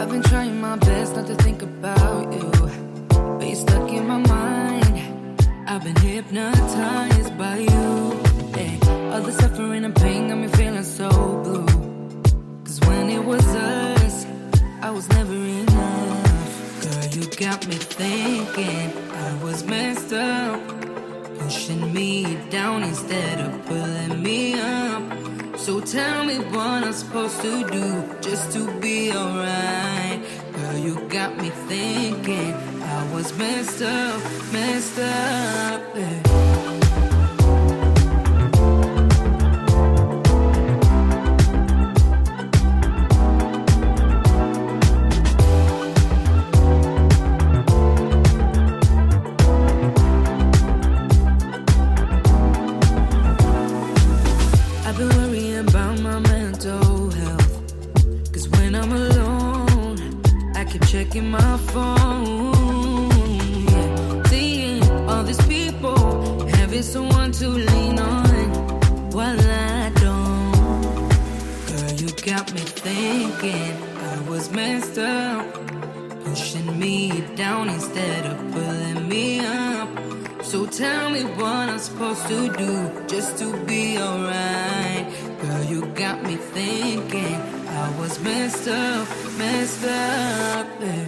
I've been trying my best not to think about you, but you're stuck in my mind. I've been hypnotized by you. Hey, all the suffering and pain got me feeling so blue. Cause when it was us, I was never enough. Girl, you got me thinking I was messed up, pushing me down instead of pulling me up. So tell me what I'm supposed to do just to be alright. Girl, you got me thinking I was messed up, yeah. I've been worrying about my mental health, cause when I'm alone, I keep checking my phone, yeah. Seeing all these people, having someone to lean on, while I don't. Girl, you got me thinking I was messed up, pushing me down instead of pulling me up. So tell me what I'm supposed to do just to be alright. Girl, you got me thinking I was messed up, yeah.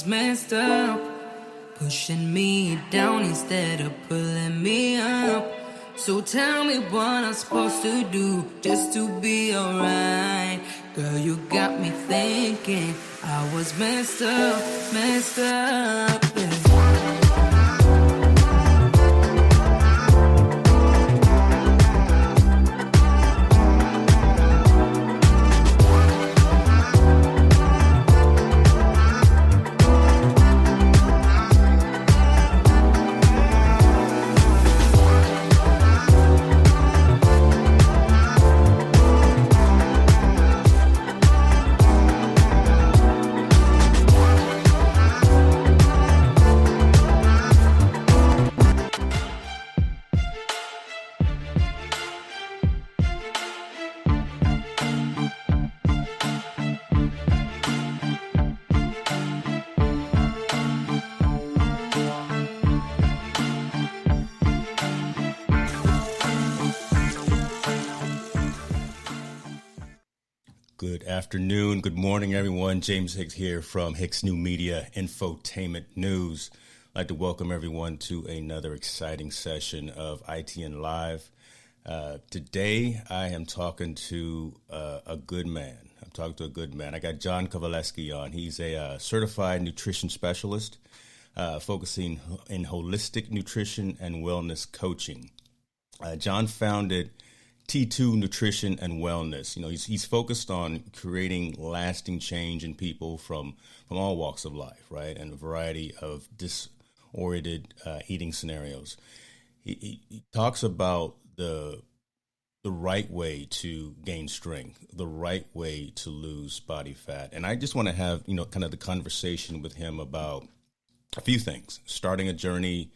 Messed up, pushing me down instead of pulling me up. So tell me what I'm supposed to do just to be alright. Girl, you got me thinking I was messed up, yeah. Good afternoon, good morning, everyone. James Hicks here from Hicks New Media Infotainment News. I'd like to welcome everyone to another exciting session of ITN Live. Today, I am talking to a good man. I got John Kovaleski on. He's a certified nutrition specialist focusing in holistic nutrition and wellness coaching. John founded T2 Nutrition and Wellness. You know, he's focused on creating lasting change in people from all walks of life, right, and a variety of disoriented eating scenarios. He talks about the right way to gain strength, the right way to lose body fat, and I just want to have kind of the conversation with him about a few things. Starting a journey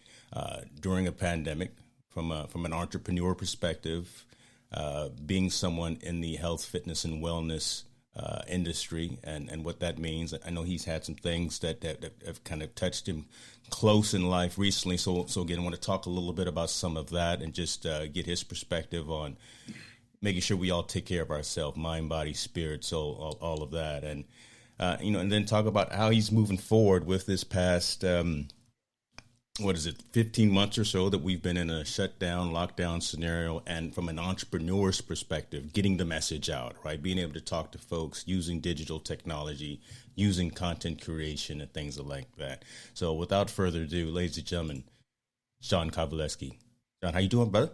during a pandemic from an entrepreneur perspective. Being someone in the health, fitness, and wellness industry and what that means. I know he's had some things that have kind of touched him close in life recently. So again, I want to talk a little bit about some of that and just get his perspective on making sure we all take care of ourselves, mind, body, spirit, soul, all of that. And, and then talk about how he's moving forward with this past 15 months or so that we've been in a shutdown, lockdown scenario, and from an entrepreneur's perspective, getting the message out, right? Being able to talk to folks using digital technology, using content creation and things like that. So without further ado, ladies and gentlemen, John Kovaleski. John, how you doing, brother?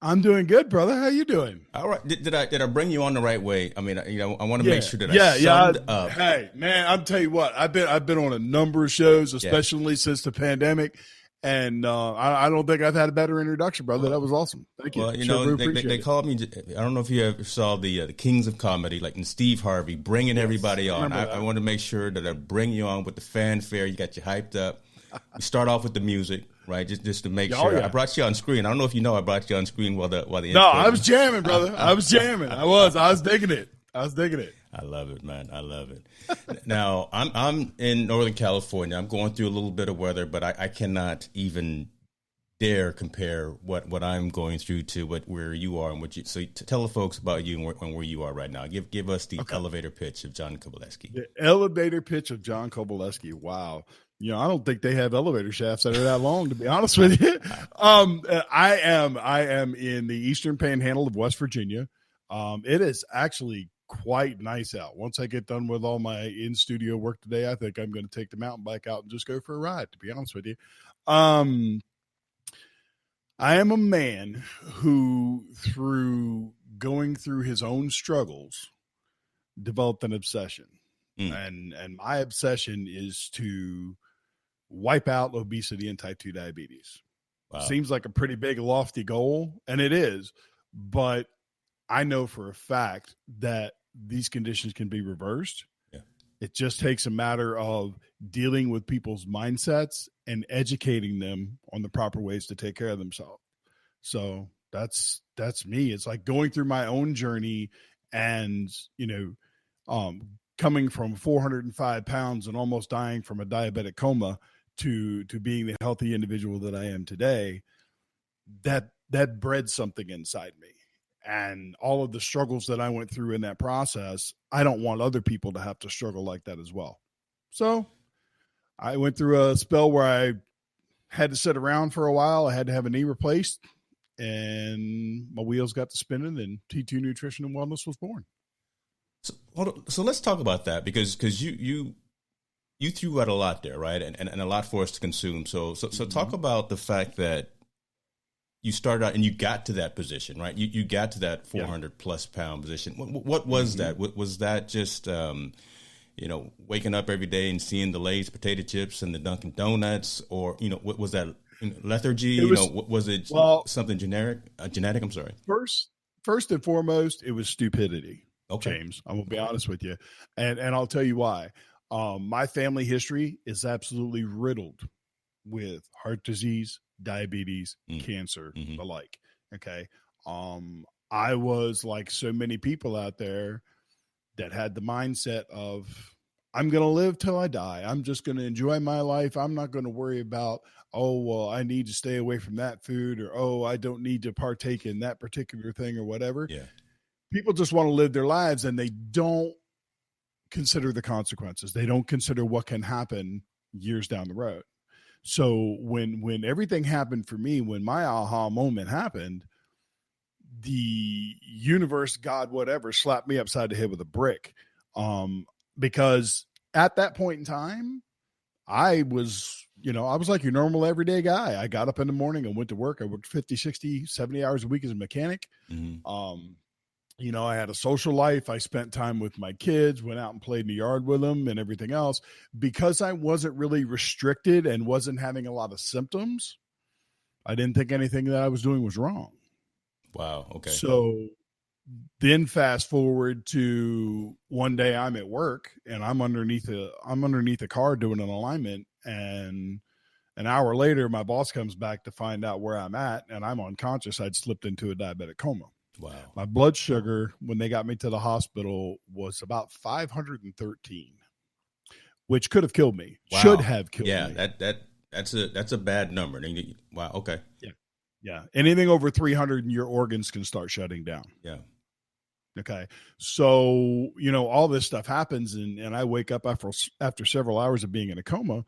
I'm doing good, brother. How you doing? All right. Did I bring you on the right way? I mean, I want to make sure that I summed up. Hey, man, I'm tell you what. I've been on a number of shows, especially since the pandemic, and I don't think I've had a better introduction, brother. That was awesome. Thank you. Well, they called me. I don't know if you ever saw the Kings of Comedy, like in Steve Harvey, bringing everybody on. I want to make sure that I bring you on with the fanfare. You got you hyped up. We start off with the music. Right, just to make sure. Yeah. I brought you on screen. I don't know if you know I brought you on screen while the No, I was jamming, brother. I was jamming. I was digging it. I love it, man. I love it. Now I'm in Northern California. I'm going through a little bit of weather, but I cannot even dare compare what I'm going through to where you are and what you. So tell the folks about you and where you are right now. Give us the elevator pitch of John Kovaleski. The elevator pitch of John Kovaleski. Wow. I don't think they have elevator shafts that are that long, to be honest with you. I am in the Eastern Panhandle of West Virginia. It is actually quite nice out. Once I get done with all my in-studio work today, I think I'm going to take the mountain bike out and just go for a ride, to be honest with you. I am a man who, through going through his own struggles, developed an obsession. And my obsession is to wipe out obesity and type 2 diabetes. Wow. Seems like a pretty big, lofty goal, and it is, but I know for a fact that these conditions can be reversed. Yeah. It just takes a matter of dealing with people's mindsets and educating them on the proper ways to take care of themselves. So that's me. It's like going through my own journey and, coming from 405 pounds and almost dying from a diabetic coma to being the healthy individual that I am today, that bred something inside me. And all of the struggles that I went through in that process, I don't want other people to have to struggle like that as well. So I went through a spell where I had to sit around for a while. I had to have a knee replaced, and my wheels got to spinning, and T2 Nutrition and Wellness was born. So let's talk about that because you threw out a lot there, right? And a lot for us to consume. So talk about the fact that you started out and you got to that position, right? You got to that 400 plus pound position. What was that? Was that just, waking up every day and seeing the Lay's potato chips and the Dunkin' Donuts, or, what was that lethargy? Was it something genetic? I'm sorry. First and foremost, it was stupidity. Okay. James, I'm gonna be honest with you, and I'll tell you why. My family history is absolutely riddled with heart disease, diabetes, cancer, the like. Okay. I was like so many people out there that had the mindset of, I'm going to live till I die. I'm just going to enjoy my life. I'm not going to worry about, I need to stay away from that food, or, I don't need to partake in that particular thing or whatever. Yeah. People just want to live their lives, and they don't consider the consequences. They don't consider what can happen years down the road. So when everything happened for me, when my aha moment happened, the universe, God, whatever, slapped me upside the head with a brick. Because at that point in time, I was like your normal everyday guy. I got up in the morning and went to work. I worked 50, 60, 70 hours a week as a mechanic. I had a social life. I spent time with my kids, went out and played in the yard with them and everything else. Because I wasn't really restricted and wasn't having a lot of symptoms, I didn't think anything that I was doing was wrong. Wow. Okay. So then fast forward to one day I'm at work and I'm underneath a car doing an alignment, and an hour later my boss comes back to find out where I'm at, and I'm unconscious. I'd slipped into a diabetic coma. Wow. My blood sugar when they got me to the hospital was about 513, which could have killed me. Wow. Should have killed me. Yeah, that's a bad number. Wow. Okay. Yeah. Anything over 300 and your organs can start shutting down. Yeah. Okay. So, all this stuff happens, and I wake up after several hours of being in a coma,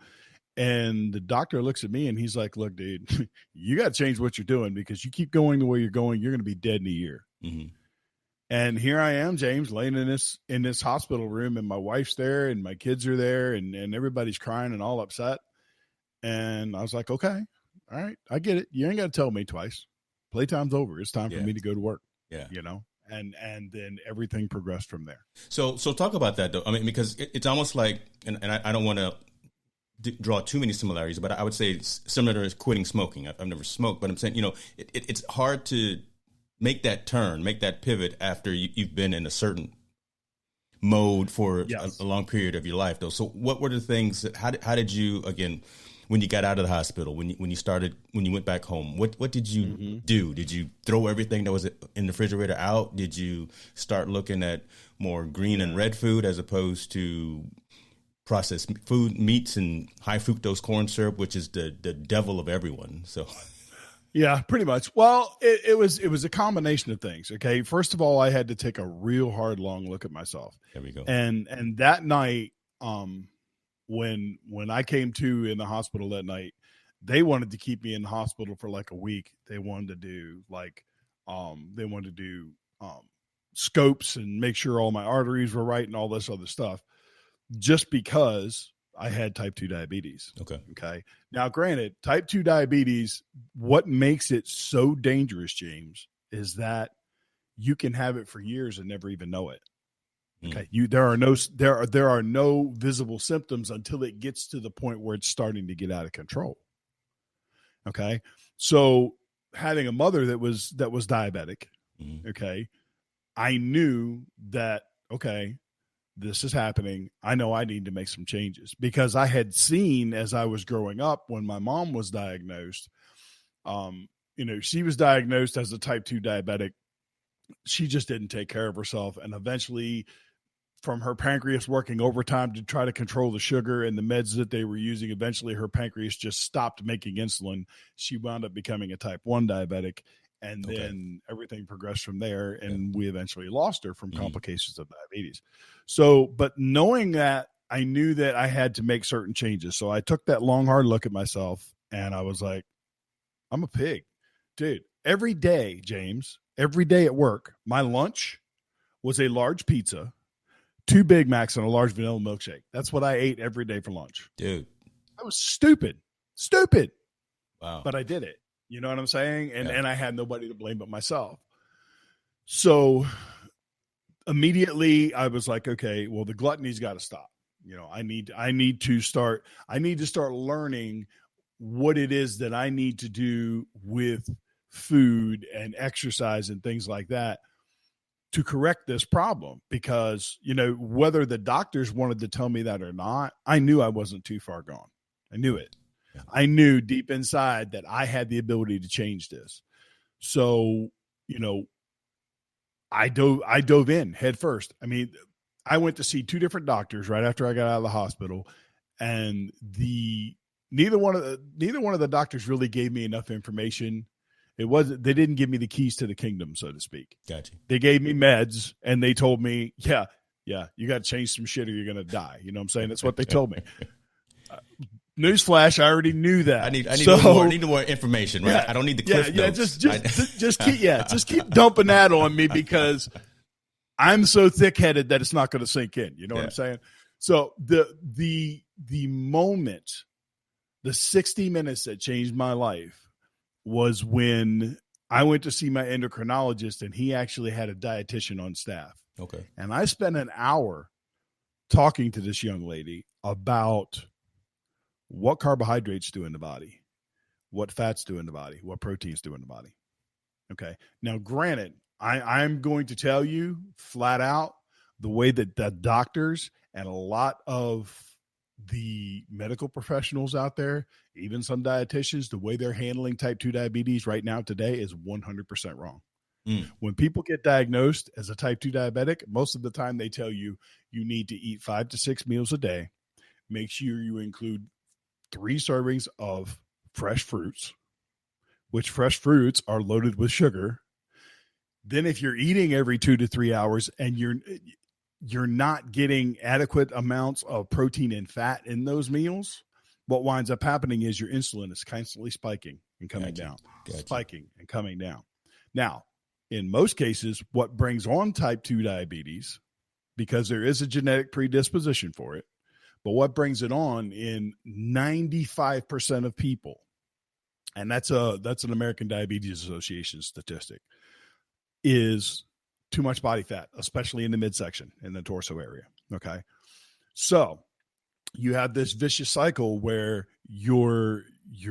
and the doctor looks at me and he's like, look, dude, you got to change what you're doing, because you keep going the way you're going, you're going to be dead in a year. Mm-hmm. And here I am, James, laying in this hospital room, and my wife's there and my kids are there, and everybody's crying and all upset. And I was like, okay, all right, I get it. You ain't got to tell me twice. Playtime's over. It's time for Yeah. me to go to work. Yeah. You know, and then everything progressed from there. So talk about that though. I mean, because it's almost like, and I don't want to draw too many similarities, but I would say it's similar to quitting smoking. I've never smoked, but I'm saying, you know, it's hard to make that turn, make that pivot after you've been in a certain mode for a long period of your life though. So what were the things that, how did you, again, when you got out of the hospital, when you went back home, what did you do? Did you throw everything that was in the refrigerator out? Did you start looking at more green and red food as opposed to processed food, meats, and high fructose corn syrup, which is the devil of everyone? So, yeah, pretty much. Well, it was a combination of things. Okay, first of all, I had to take a real hard, long look at myself. There we go. And that night, when I came to in the hospital that night, they wanted to keep me in the hospital for like a week. They wanted to do scopes and make sure all my arteries were right and all this other stuff, just because I had type 2 diabetes. Okay. Now, granted, type 2 diabetes, what makes it so dangerous, James, is that you can have it for years and never even know it. Okay. There are no visible symptoms until it gets to the point where it's starting to get out of control. Okay. So having a mother that was diabetic, okay, I knew that, okay, this is happening. I know I need to make some changes, because I had seen as I was growing up when my mom was diagnosed, she was diagnosed as a type 2 diabetic. She just didn't take care of herself. And eventually, from her pancreas working overtime to try to control the sugar and the meds that they were using, eventually her pancreas just stopped making insulin. She wound up becoming a type 1 diabetic. And then everything progressed from there, and we eventually lost her from complications of diabetes. So, but knowing that, I knew that I had to make certain changes. So I took that long, hard look at myself, and I was like, I'm a pig. Dude, every day, James, every day at work, my lunch was a large pizza, 2 Big Macs, and a large vanilla milkshake. That's what I ate every day for lunch. Dude. That was stupid. Wow. But I did it. You know what I'm saying? And I had nobody to blame but myself. So immediately I was like, okay, well, the gluttony's got to stop. You know, I need to start learning what it is that I need to do with food and exercise and things like that to correct this problem. Because, you know, whether the doctors wanted to tell me that or not, I knew I wasn't too far gone. I knew it. I knew deep inside that I had the ability to change this. So, you know, I dove in head first. I mean, I went to see 2 different doctors right after I got out of the hospital, and neither one of the doctors really gave me enough information. They didn't give me the keys to the kingdom, so to speak. Gotcha. They gave me meds, and they told me, yeah, you got to change some shit or you're going to die. You know what I'm saying? That's what they told me. Newsflash, I already knew that. I need more information, right? Yeah, I don't need the cliff notes. Just keep dumping that on me, because I'm so thick-headed that it's not going to sink in. You know what I'm saying? So the moment, the 60 minutes that changed my life was when I went to see my endocrinologist, and he actually had a dietitian on staff. Okay. And I spent an hour talking to this young lady about what carbohydrates do in the body, what fats do in the body, what proteins do in the body. Okay. Now, granted, I'm going to tell you flat out the way that the doctors and a lot of the medical professionals out there, even some dietitians, the way they're handling type 2 diabetes right now today is 100% wrong. When people get diagnosed as a type 2 diabetic, most of the time they tell you need to eat 5 to 6 meals a day. Make sure you include 3 servings of fresh fruits, which fresh fruits are loaded with sugar. Then if you're eating every 2 to 3 hours and you're not getting adequate amounts of protein and fat in those meals, what winds up happening is your insulin is constantly spiking and coming down, spiking and coming down. Now, in most cases, what brings on type 2 diabetes, because there is a genetic predisposition for it, but what brings it on in 95% of people, and that's an American Diabetes Association statistic, is too much body fat, especially in the midsection, in the torso area. Okay. So you have this vicious cycle where your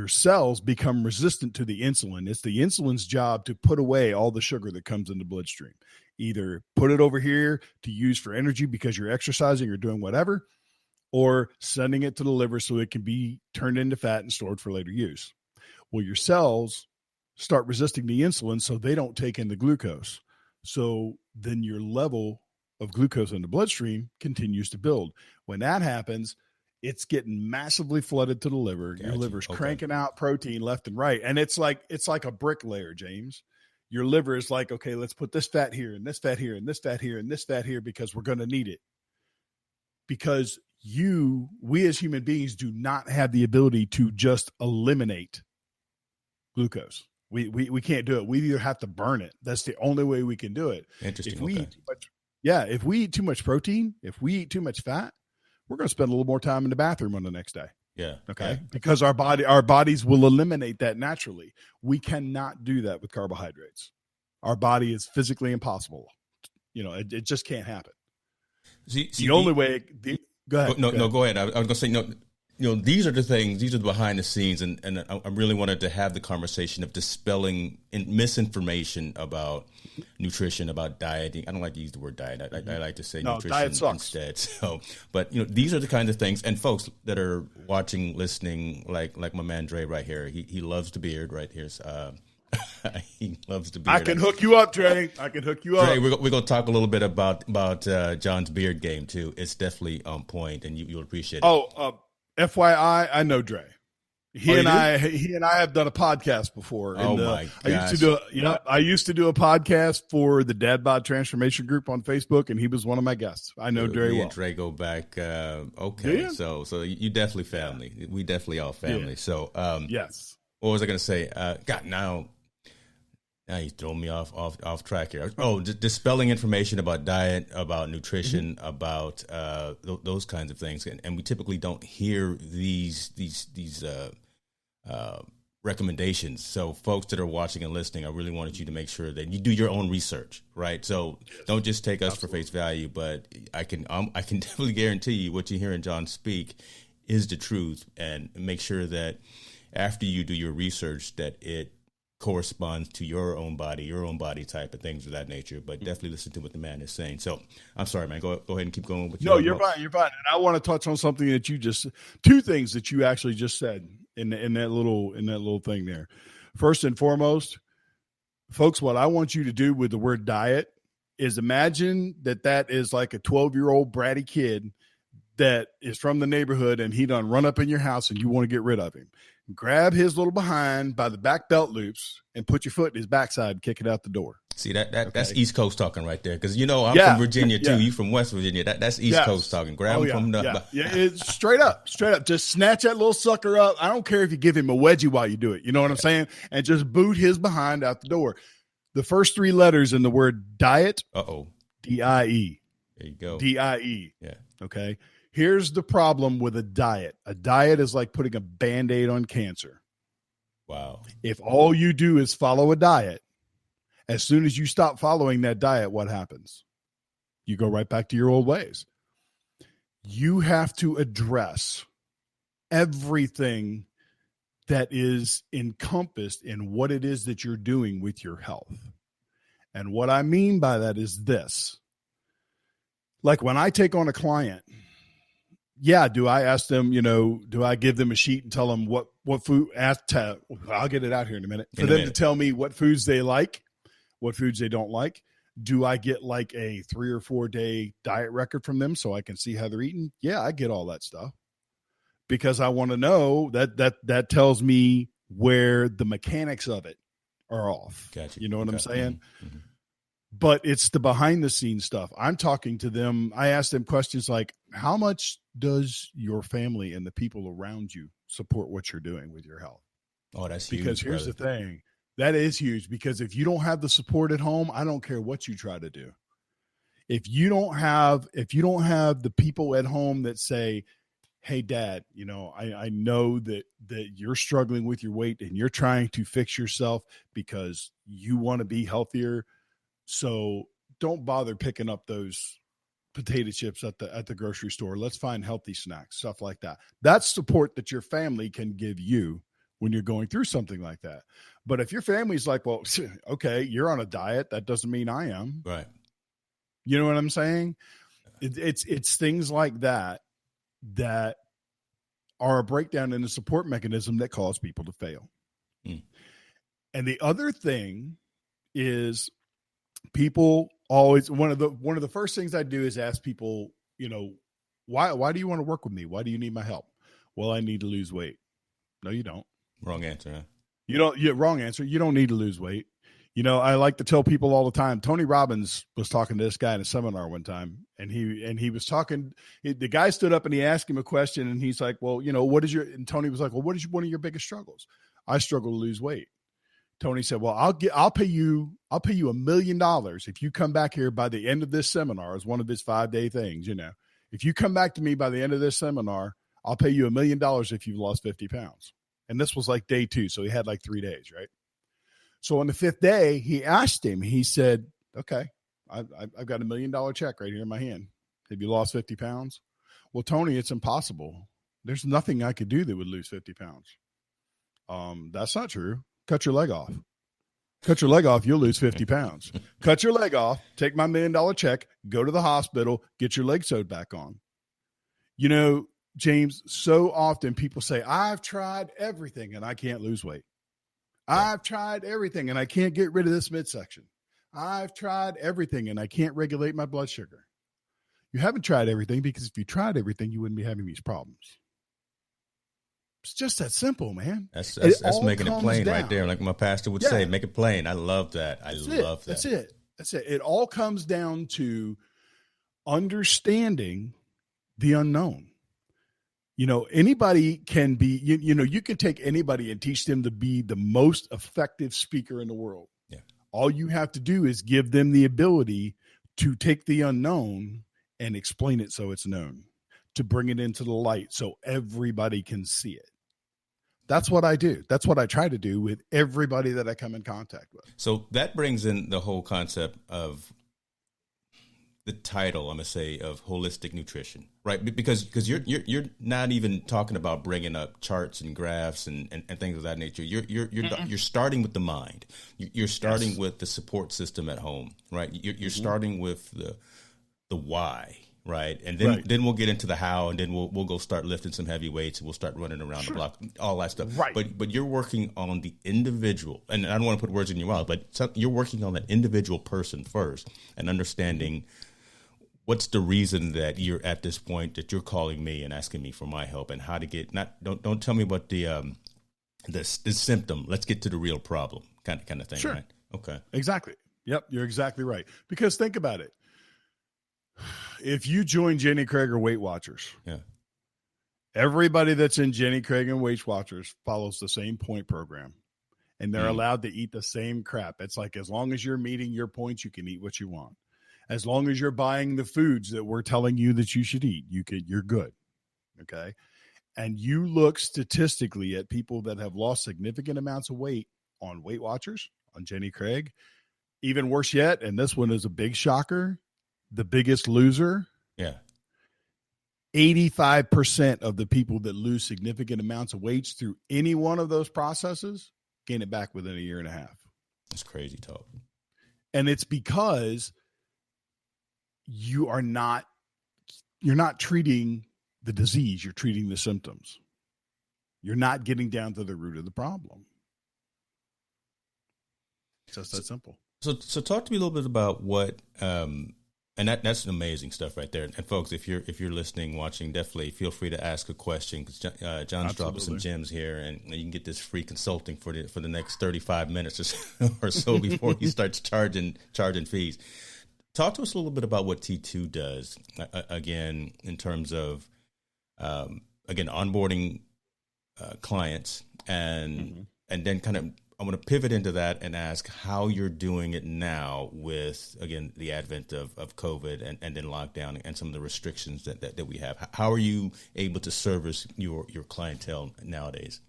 cells become resistant to the insulin. It's the insulin's job to put away all the sugar that comes in the bloodstream. Either put it over here to use for energy because you're exercising or doing whatever, or sending it to the liver so it can be turned into fat and stored for later use. Well, your cells start resisting the insulin, so they don't take in the glucose. So then your level of glucose in the bloodstream continues to build. When that happens, it's getting massively flooded to the liver. Gotcha. Your liver's cranking out protein left and right. And it's like a bricklayer, James. Your liver is like, okay, let's put this fat here and this fat here and this fat here and this fat here because we're going to need it. Because we as human beings do not have the ability to just eliminate glucose. We can't do it. We either have to burn it. That's the only way we can do it. Interesting. If we eat too much protein, if we eat too much fat, we're going to spend a little more time in the bathroom on the next day. Yeah. Okay. Yeah. Because our bodies will eliminate that naturally. We cannot do that with carbohydrates. Our body is physically impossible. It just can't happen. The only way. Go ahead. No, go ahead. I was going to say, these are the things, these are the behind the scenes. And I really wanted to have the conversation of dispelling misinformation about nutrition, about dieting. I don't like to use the word diet. I like to say nutrition instead. So, but these are the kinds of things. And folks that are watching, listening, like my man Dre right here, he loves the beard right here. He loves the beard. I can hook you up, Dre. I can hook you up. Dre, we're going to talk a little bit about John's beard game too. It's definitely on point, and you'll appreciate it. FYI, I know Dre. He and I have done a podcast before. My gosh! I used to do a podcast for the Dad Bod Transformation Group on Facebook, and he was one of my guests. I know Dre well. Dre go back. Okay, yeah. So you definitely family. Yeah. We definitely all family. Yeah. So yes. What was I going to say? God, now you throw me off track here. Oh, dispelling information about diet, about nutrition, about those kinds of things, and we typically don't hear these recommendations. So, folks that are watching and listening, I really wanted you to make sure that you do your own research, right? So, don't just take us for face value, but I can definitely guarantee you what you hear in John speak is the truth, and make sure that after you do your research that it corresponds to your own body type and things of that nature, but definitely listen to what the man is saying. So I'm sorry, man, go ahead and keep going with your you're fine. And I want to touch on something that two things that you actually just said in that little thing there. First and foremost, folks, what I want you to do with the word diet is imagine that is like a 12-year-old bratty kid that is from the neighborhood and he done run up in your house and you want to get rid of him. Grab his little behind by the back belt loops and put your foot in his backside and kick it out the door. See, that's East Coast talking right there. Because, I'm from Virginia, too. You from West Virginia. That's East Coast talking. Grab him from the... Yeah, it's straight up. Just snatch that little sucker up. I don't care if you give him a wedgie while you do it. You know what I'm saying? And just boot his behind out the door. The first three letters in the word diet. D-I-E. There you go. D-I-E. Yeah. Okay. Here's the problem with a diet. A diet is like putting a Band-Aid on cancer. Wow. If all you do is follow a diet, as soon as you stop following that diet, what happens? You go right back to your old ways. You have to address everything that is encompassed in what it is that you're doing with your health. And what I mean by that is this. Like when I take on a client, do I ask them, do I give them a sheet and tell them what food, I'll get it out here in a minute, for them to tell me what foods they like, what foods they don't like. Do I get like a 3 or 4 day diet record from them so I can see how they're eating? Yeah, I get all that stuff because I want to know that tells me where the mechanics of it are off. Gotcha. You know what I'm saying? Mm-hmm. But it's the behind the scenes stuff. I'm talking to them. I ask them questions like, how much does your family and the people around you support what you're doing with your health? Oh, that's huge. Because here's the thing. That is huge because if you don't have the support at home, I don't care what you try to do. If you don't have the people at home that say, hey, Dad, I know that you're struggling with your weight and you're trying to fix yourself because you want to be healthier. So don't bother picking up those potato chips at the grocery store. Let's find healthy snacks, stuff like that. That's support that your family can give you when you're going through something like that. But if your family's like, well, okay, you're on a diet, that doesn't mean I am. Right. You know what I'm saying? It's things like that are a breakdown in the support mechanism that cause people to fail. And the other thing is, people always, one of the first things I do is ask people, why do you want to work with me? Why do you need my help? Well, I need to lose weight. No, you don't. Wrong answer, huh? You don't. Wrong answer. You don't need to lose weight. I like to tell people all the time. Tony Robbins was talking to this guy in a seminar one time, and he was talking. The guy stood up and he asked him a question, and he's like, "Well, what is your?" And Tony was like, "Well, what is one of your biggest struggles?" I struggle to lose weight. Tony said, "Well, I'll pay you $1 million if you come back here by the end of this seminar," as one of his 5-day things. If you come back to me by the end of this seminar, I'll pay you $1 million if you've lost 50 pounds. And this was like day 2, so he had like 3 days, right? So on the 5th day, he asked him. He said, "Okay, I've got $1 million check right here in my hand. Have you lost 50 pounds?" "Well, Tony, it's impossible. There's nothing I could do that would lose 50 pounds. That's not true. Cut your leg off. Cut your leg off, you'll lose 50 pounds. Cut your leg off, take my $1 million check, go to the hospital, get your leg sewed back on." James, so often people say, "I've tried everything and I can't lose weight. I've tried everything and I can't get rid of this midsection. I've tried everything and I can't regulate my blood sugar." You haven't tried everything, because if you tried everything, you wouldn't be having these problems. It's just that simple, man. That's making it plain right there. Like my pastor would say, make it plain. I love that. I love that. That's it. It all comes down to understanding the unknown. Anybody can be, you can take anybody and teach them to be the most effective speaker in the world. Yeah. All you have to do is give them the ability to take the unknown and explain it so it's known, to bring it into the light so everybody can see it. That's what I do. That's what I try to do with everybody that I come in contact with. So that brings in the whole concept of the title, I'm going to say, of holistic nutrition, right? Because you're not even talking about bringing up charts and graphs and things of that nature. You're starting with the mind. You're starting with the support system at home, right? You're starting with the why. Right. And then we'll get into the how, and then we'll go start lifting some heavy weights, and we'll start running around the block, all that stuff. Right. But you're working on the individual, and I don't want to put words in your mouth, but you're working on that individual person first and understanding what's the reason that you're at this point, that you're calling me and asking me for my help, and how to get, don't tell me about the symptom. Let's get to the real problem kind of thing. Sure. Right? Okay. Exactly. Yep. You're exactly right. Because think about it. If you join Jenny Craig or Weight Watchers, everybody that's in Jenny Craig and Weight Watchers follows the same point program, and they're allowed to eat the same crap. It's like, as long as you're meeting your points, you can eat what you want. As long as you're buying the foods that we're telling you that you should eat, you're good. Okay. And you look statistically at people that have lost significant amounts of weight on Weight Watchers, on Jenny Craig, even worse yet. And this one is a big shocker. The Biggest Loser. Yeah. 85% of the people that lose significant amounts of weight through any one of those processes gain it back within a year and a half. That's crazy talk. And it's because you're not treating the disease, you're treating the symptoms. You're not getting down to the root of the problem. It's just that simple. So talk to me a little bit about what and that's amazing stuff right there. And folks, if you're listening, watching, definitely feel free to ask a question, because John's dropping some gems here, and you can get this free consulting for the next 35 minutes or so before he starts charging fees. Talk to us a little bit about what T2 does, again, in terms of onboarding clients and then kind of to pivot into that and ask how you're doing it now with, again, the advent of COVID and then lockdown and some of the restrictions that we have. How are you able to service your clientele nowadays?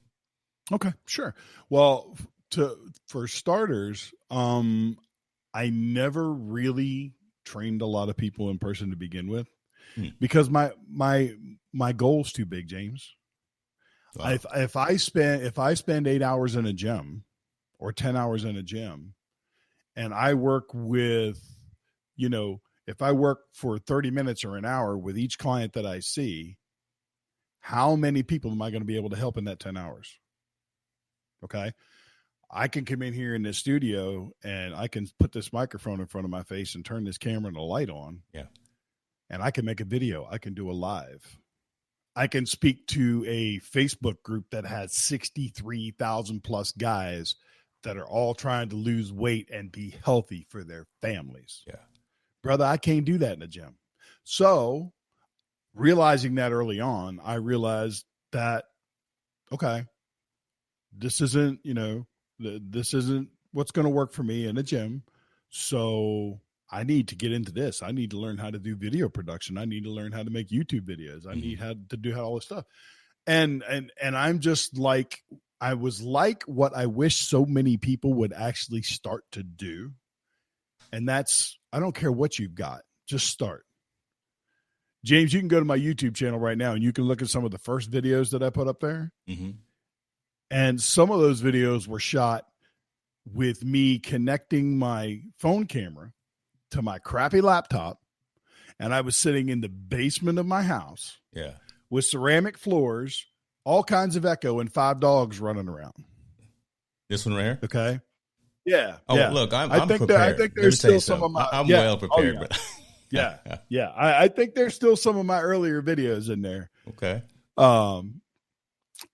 Okay, sure. Well, for starters, I never really trained a lot of people in person to begin with because my goal's too big, James. Wow. If I spend 8 hours in a gym or 10 hours in a gym and I work with, if I work for 30 minutes or an hour with each client that I see, how many people am I going to be able to help in that 10 hours? Okay. I can come in here in this studio and I can put this microphone in front of my face and turn this camera and the light on. Yeah. And I can make a video. I can do a live. I can speak to a Facebook group that has 63,000 plus guys that are all trying to lose weight and be healthy for their families. Yeah. Brother, I can't do that in a gym. So realizing that early on, I realized that, okay, this isn't, this isn't what's going to work for me in a gym. So I need to get into this. I need to learn how to do video production. I need to learn how to make YouTube videos. I need how to do all this stuff. And I'm just like, I was like what I wish so many people would actually start to do. And that's, I don't care what you've got, just start. James, you can go to my YouTube channel right now and you can look at some of the first videos that I put up there. Mm-hmm. And some of those videos were shot with me connecting my phone camera to my crappy laptop. And I was sitting in the basement of my house with ceramic floors, all kinds of echo, and 5 dogs running around. This one right here? Okay. Yeah. Oh, yeah. look, I'm prepared. I think there's still some of my. I'm well prepared. Oh, yeah. But yeah. I think there's still some of my earlier videos in there. Okay.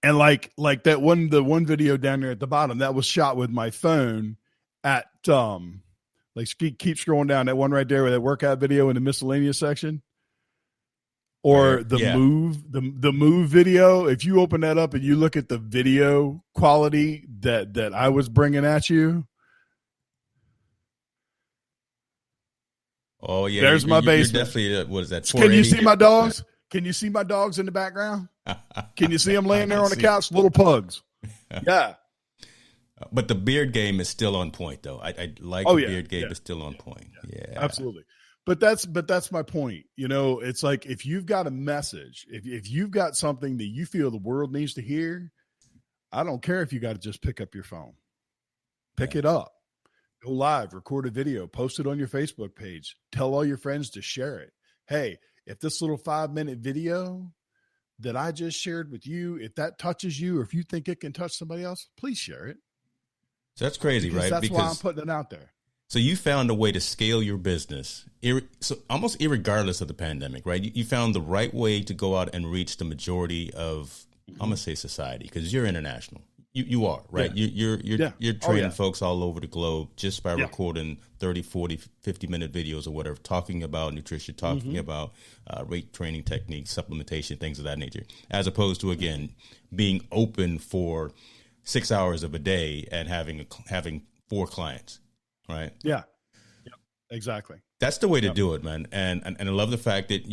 And like that one, the one video down there at the bottom that was shot with my phone at like keep scrolling down, that one right there with that workout video in the miscellaneous section, or the move video. If you open that up and you look at the video quality that I was bringing at you. Oh yeah. There's my basement. You're definitely, what is that? Can you see my dogs? Can you see my dogs in the background? Can you see them laying there on the couch? Little pugs. Yeah. But the beard game is still on point, though. I like the beard game is still on point. Yeah, absolutely. But that's my point. It's like if you've got a message, if you've got something that you feel the world needs to hear, I don't care if you got to just pick up your phone, pick it up, go live, record a video, post it on your Facebook page, tell all your friends to share it. Hey, if this little 5-minute video that I just shared with you, if that touches you, or if you think it can touch somebody else, please share it. So that's crazy, right? That's why I'm putting it out there. So you found a way to scale your business, so almost irregardless of the pandemic, right? You found the right way to go out and reach the majority of, I'm going to say society, because you're international. You are, right? Yeah. You're training folks all over the globe just by recording 30, 40, 50-minute videos or whatever, talking about nutrition, talking about weight training techniques, supplementation, things of that nature, as opposed to, again, being open for 6 hours of a day and having 4 clients, right? Yeah, exactly. That's the way to do it, man. And I love the fact that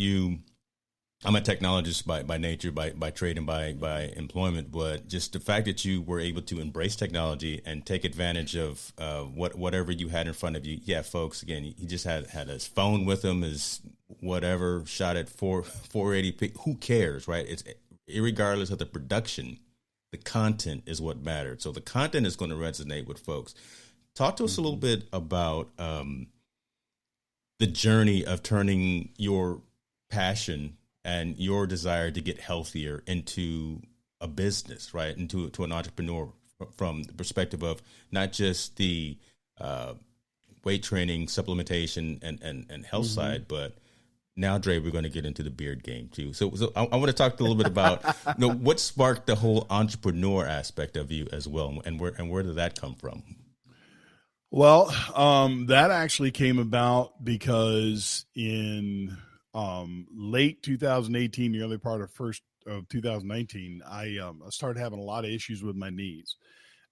I'm a technologist by nature, by trade, and by employment, but just the fact that you were able to embrace technology and take advantage of whatever you had in front of you. Yeah, folks, again, he just had his phone with him, his whatever, shot at 480p. Who cares, right? It's irregardless of the production. The content is what mattered. So the content is going to resonate with folks. Talk to us a little bit about the journey of turning your passion and your desire to get healthier into a business, right? Into an entrepreneur from the perspective of not just the weight training, supplementation, and health side, but now, Dre, we're going to get into the beard game too. So I want to talk a little bit about what sparked the whole entrepreneur aspect of you as well, and where did that come from? Well, that actually came about because in late 2018, the early part of 2019, I started having a lot of issues with my knees.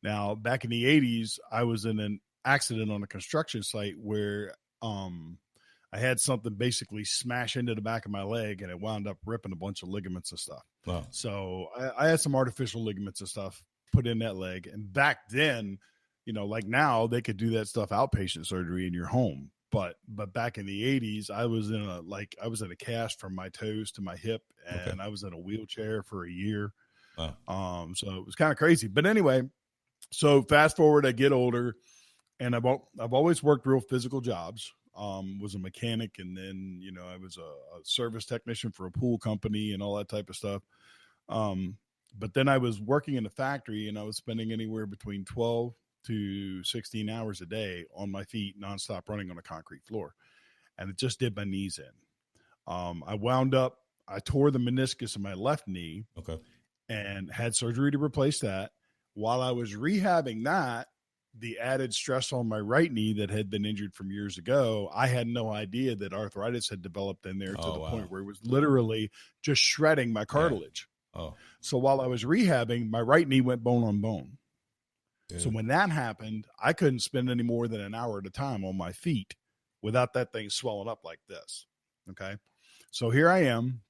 Now, back in the 80s, I was in an accident on a construction site where I had something basically smash into the back of my leg, and it wound up ripping a bunch of ligaments and stuff. Wow. So I had some artificial ligaments and stuff put in that leg. And back then, like now, they could do that stuff outpatient surgery in your home. But back in the 80s, I was in a cast from my toes to my hip, and I was in a wheelchair for a year. Wow. So it was kind of crazy. But anyway, so fast forward, I get older, and I've always worked real physical jobs. Was a mechanic, and then I was a service technician for a pool company and all that type of stuff. But then I was working in a factory, and I was spending anywhere between 12 to 16 hours a day on my feet, nonstop running on a concrete floor. And it just did my knees in. I tore the meniscus in my left knee and had surgery to replace that. While I was rehabbing that, the added stress on my right knee that had been injured from years ago, I had no idea that arthritis had developed in there to the point where it was literally just shredding my cartilage. Yeah. Oh. So while I was rehabbing, my right knee went bone on bone. Dude. So when that happened, I couldn't spend any more than an hour at a time on my feet without that thing swelling up like this. Okay. So here I am.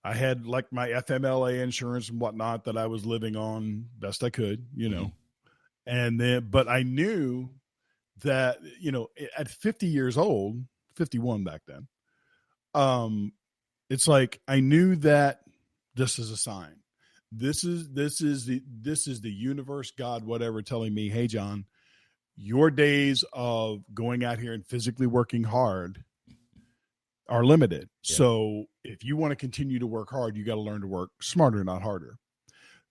I had like my FMLA insurance and whatnot that I was living on best I could, and then, but I knew that, at 50 years old, 51 back then, it's like, I knew that this is a sign. This is the universe, God, whatever, telling me, hey, John, your days of going out here and physically working hard are limited. Yeah. So if you want to continue to work hard, you got to learn to work smarter, not harder.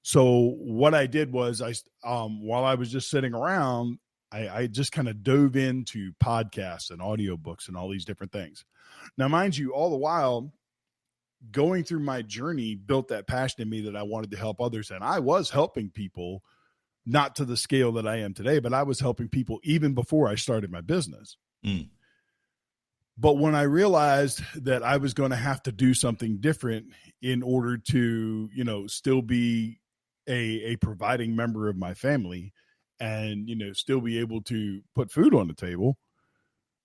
So what I did was while I was just sitting around, I just kind of dove into podcasts and audiobooks and all these different things. Now, mind you, all the while going through my journey built that passion in me that I wanted to help others. And I was helping people, not to the scale that I am today, but I was helping people even before I started my business. Mm. But when I realized that I was going to have to do something different in order to, still be a providing member of my family and, still be able to put food on the table,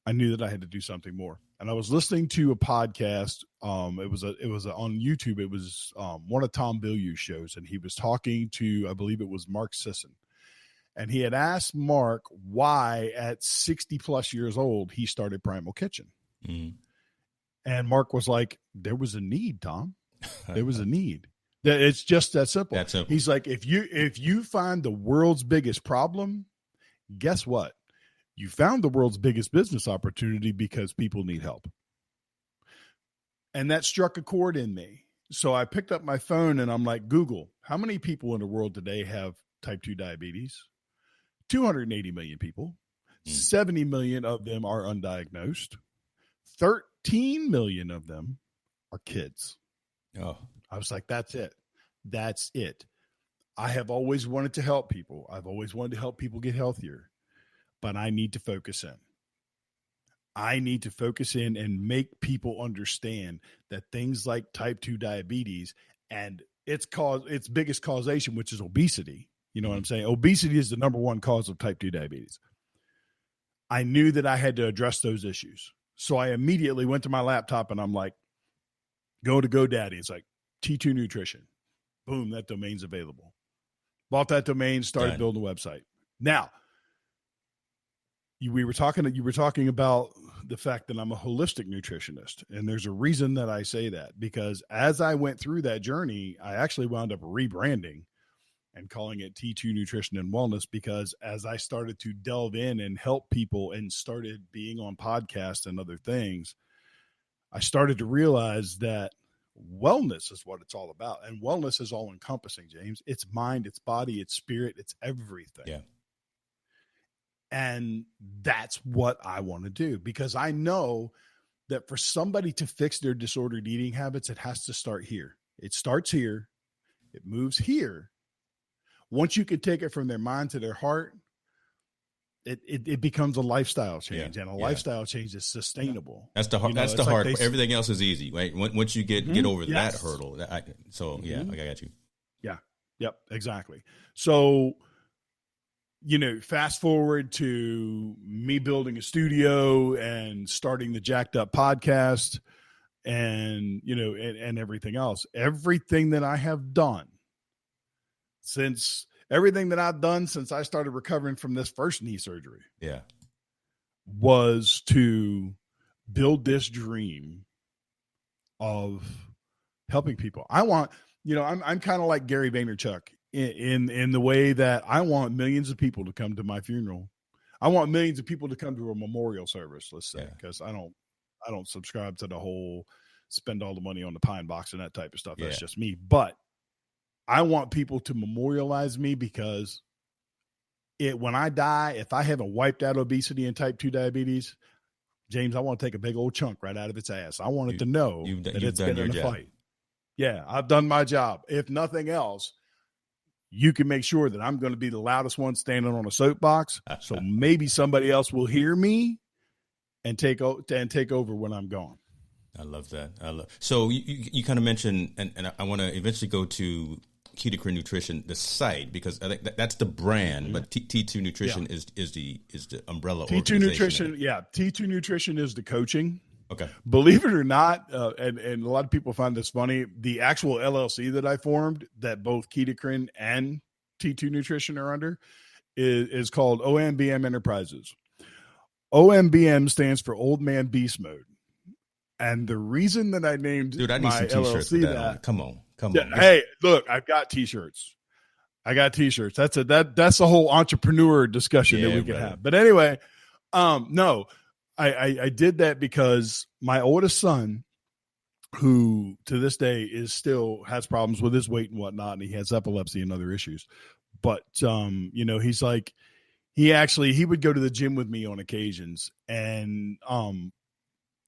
I knew that I had to do something more. And I was listening to a podcast. It was on YouTube. It was one of Tom Bilyeu's shows, and he was talking to, I believe it was Mark Sisson. And he had asked Mark why at 60 plus years old, he started Primal Kitchen. Mm. And Mark was like, there was a need, Tom. There was a need. It's just that simple. That's simple. He's like, if you find the world's biggest problem, guess what? You found the world's biggest business opportunity because people need help. And that struck a chord in me. So I picked up my phone and I'm like, Google, how many people in the world today have type 2 diabetes? 280 million people. 70 million of them are undiagnosed. 13 million of them are kids. Oh, I was like, that's it. That's it. I have always wanted to help people. I've always wanted to help people get healthier, but I need to focus in. I need to focus in and make people understand that things like type 2 diabetes and its biggest causation, which is obesity. You know what I'm saying? Obesity is the number one cause of type 2 diabetes. I knew that I had to address those issues. So I immediately went to my laptop and I'm like, go to GoDaddy. It's like T2 Nutrition. Boom, that domain's available. Bought that domain, started building a website. Now, you were talking about the fact that I'm a holistic nutritionist. And there's a reason that I say that, because as I went through that journey, I actually wound up rebranding and calling it T2 Nutrition and Wellness, because as I started to delve in and help people and started being on podcasts and other things, I started to realize that wellness is what it's all about. And wellness is all encompassing, James. It's mind, it's body, it's spirit, it's everything. Yeah. And that's what I want to do, because I know that for somebody to fix their disordered eating habits, it has to start here. It starts here. It moves here. Once you can take it from their mind to their heart, it becomes a lifestyle change, and a lifestyle change is sustainable. That's the hard. That's the hard. Everything else is easy, right? Once you get over that hurdle. I got you. Yeah. Yep, exactly. So, fast forward to me building a studio and starting the Jacked Up podcast and, and everything else. Everything that I've done since I started recovering from this first knee surgery. Yeah. Was to build this dream of helping people. I want, I'm kind of like Gary Vaynerchuk in the way that I want millions of people to come to my funeral. I want millions of people to come to a memorial service, let's say, because I don't subscribe to the whole spend all the money on the pine box and that type of stuff. That's just me. But I want people to memorialize me because when I die, if I haven't wiped out obesity and type 2 diabetes, James, I want to take a big old chunk right out of its ass. I want it to know that it's been in a fight. Yeah, I've done my job. If nothing else, you can make sure that I'm going to be the loudest one standing on a soapbox. So maybe somebody else will hear me and take over when I'm gone. I love that. So you kind of mentioned, and I want to eventually go to Ketocrin Nutrition, the site, because I think that's the brand, but T2 Nutrition is the umbrella T2 Nutrition. Yeah. T2 Nutrition is the coaching. Okay. Believe it or not, and a lot of people find this funny, the actual LLC that I formed that both Ketocrin and T2 Nutrition are under is called OMBM Enterprises. OMBM stands for Old Man Beast Mode. And the reason that I named I need some t-shirts LLC with that on. Come on. Hey, look, I've got t-shirts. That's a whole entrepreneur discussion that we could have. But anyway, no, I did that because my oldest son, who to this day still has problems with his weight and whatnot, and he has epilepsy and other issues. But he's like, he would go to the gym with me on occasions, and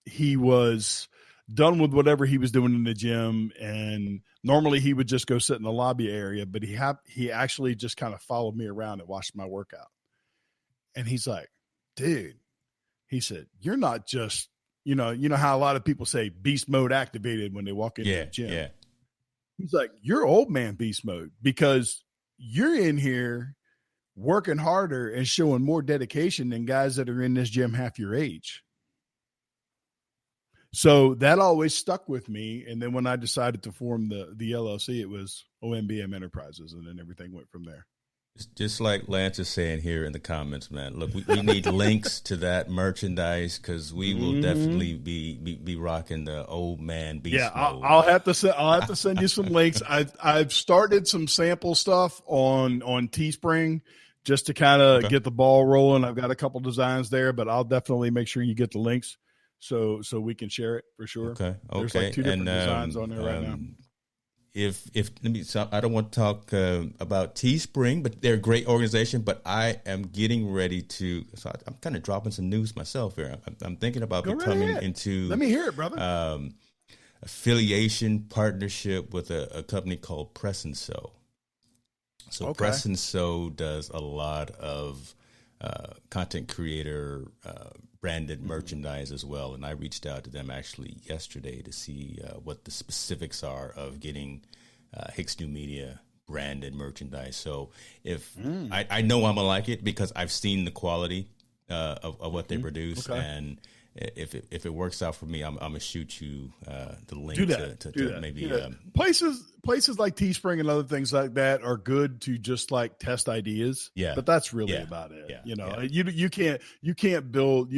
he was done with whatever he was doing in the gym, and normally he would just go sit in the lobby area, but he actually just kind of followed me around and watched my workout. And he's like, dude, he said, you're not just, you know how a lot of people say beast mode activated when they walk into the gym. Yeah. He's like, you're old man beast mode because you're in here working harder and showing more dedication than guys that are in this gym half your age. So that always stuck with me. And then when I decided to form the LLC, it was OMBM Enterprises, and then everything went from there. It's just like Lance is saying here in the comments, man. Look, we need links to that merchandise because we will definitely be rocking the old man beast mode. I'll have to send you some links. I've started some sample stuff on Teespring just to kind of get the ball rolling. I've got a couple designs there, but I'll definitely make sure you get the links. So we can share it for sure. Okay. There's like 2 different designs on there right now. I don't want to talk about Teespring, but they're a great organization. But I am getting ready to. So I'm kind of dropping some news myself here. I'm thinking about becoming into. Let me hear it, brother. Affiliation partnership with a company called Press and Sew. So Press and Sew does a lot of content creator branded merchandise as well. And I reached out to them actually yesterday to see what the specifics are of getting Hicks New Media branded merchandise. So if I know I'm gonna like it because I've seen the quality of what they produce, and if it works out for me, I'm gonna shoot you the link to maybe places like Teespring and other things like that are good to just like test ideas. Yeah, but that's really about it. You can't build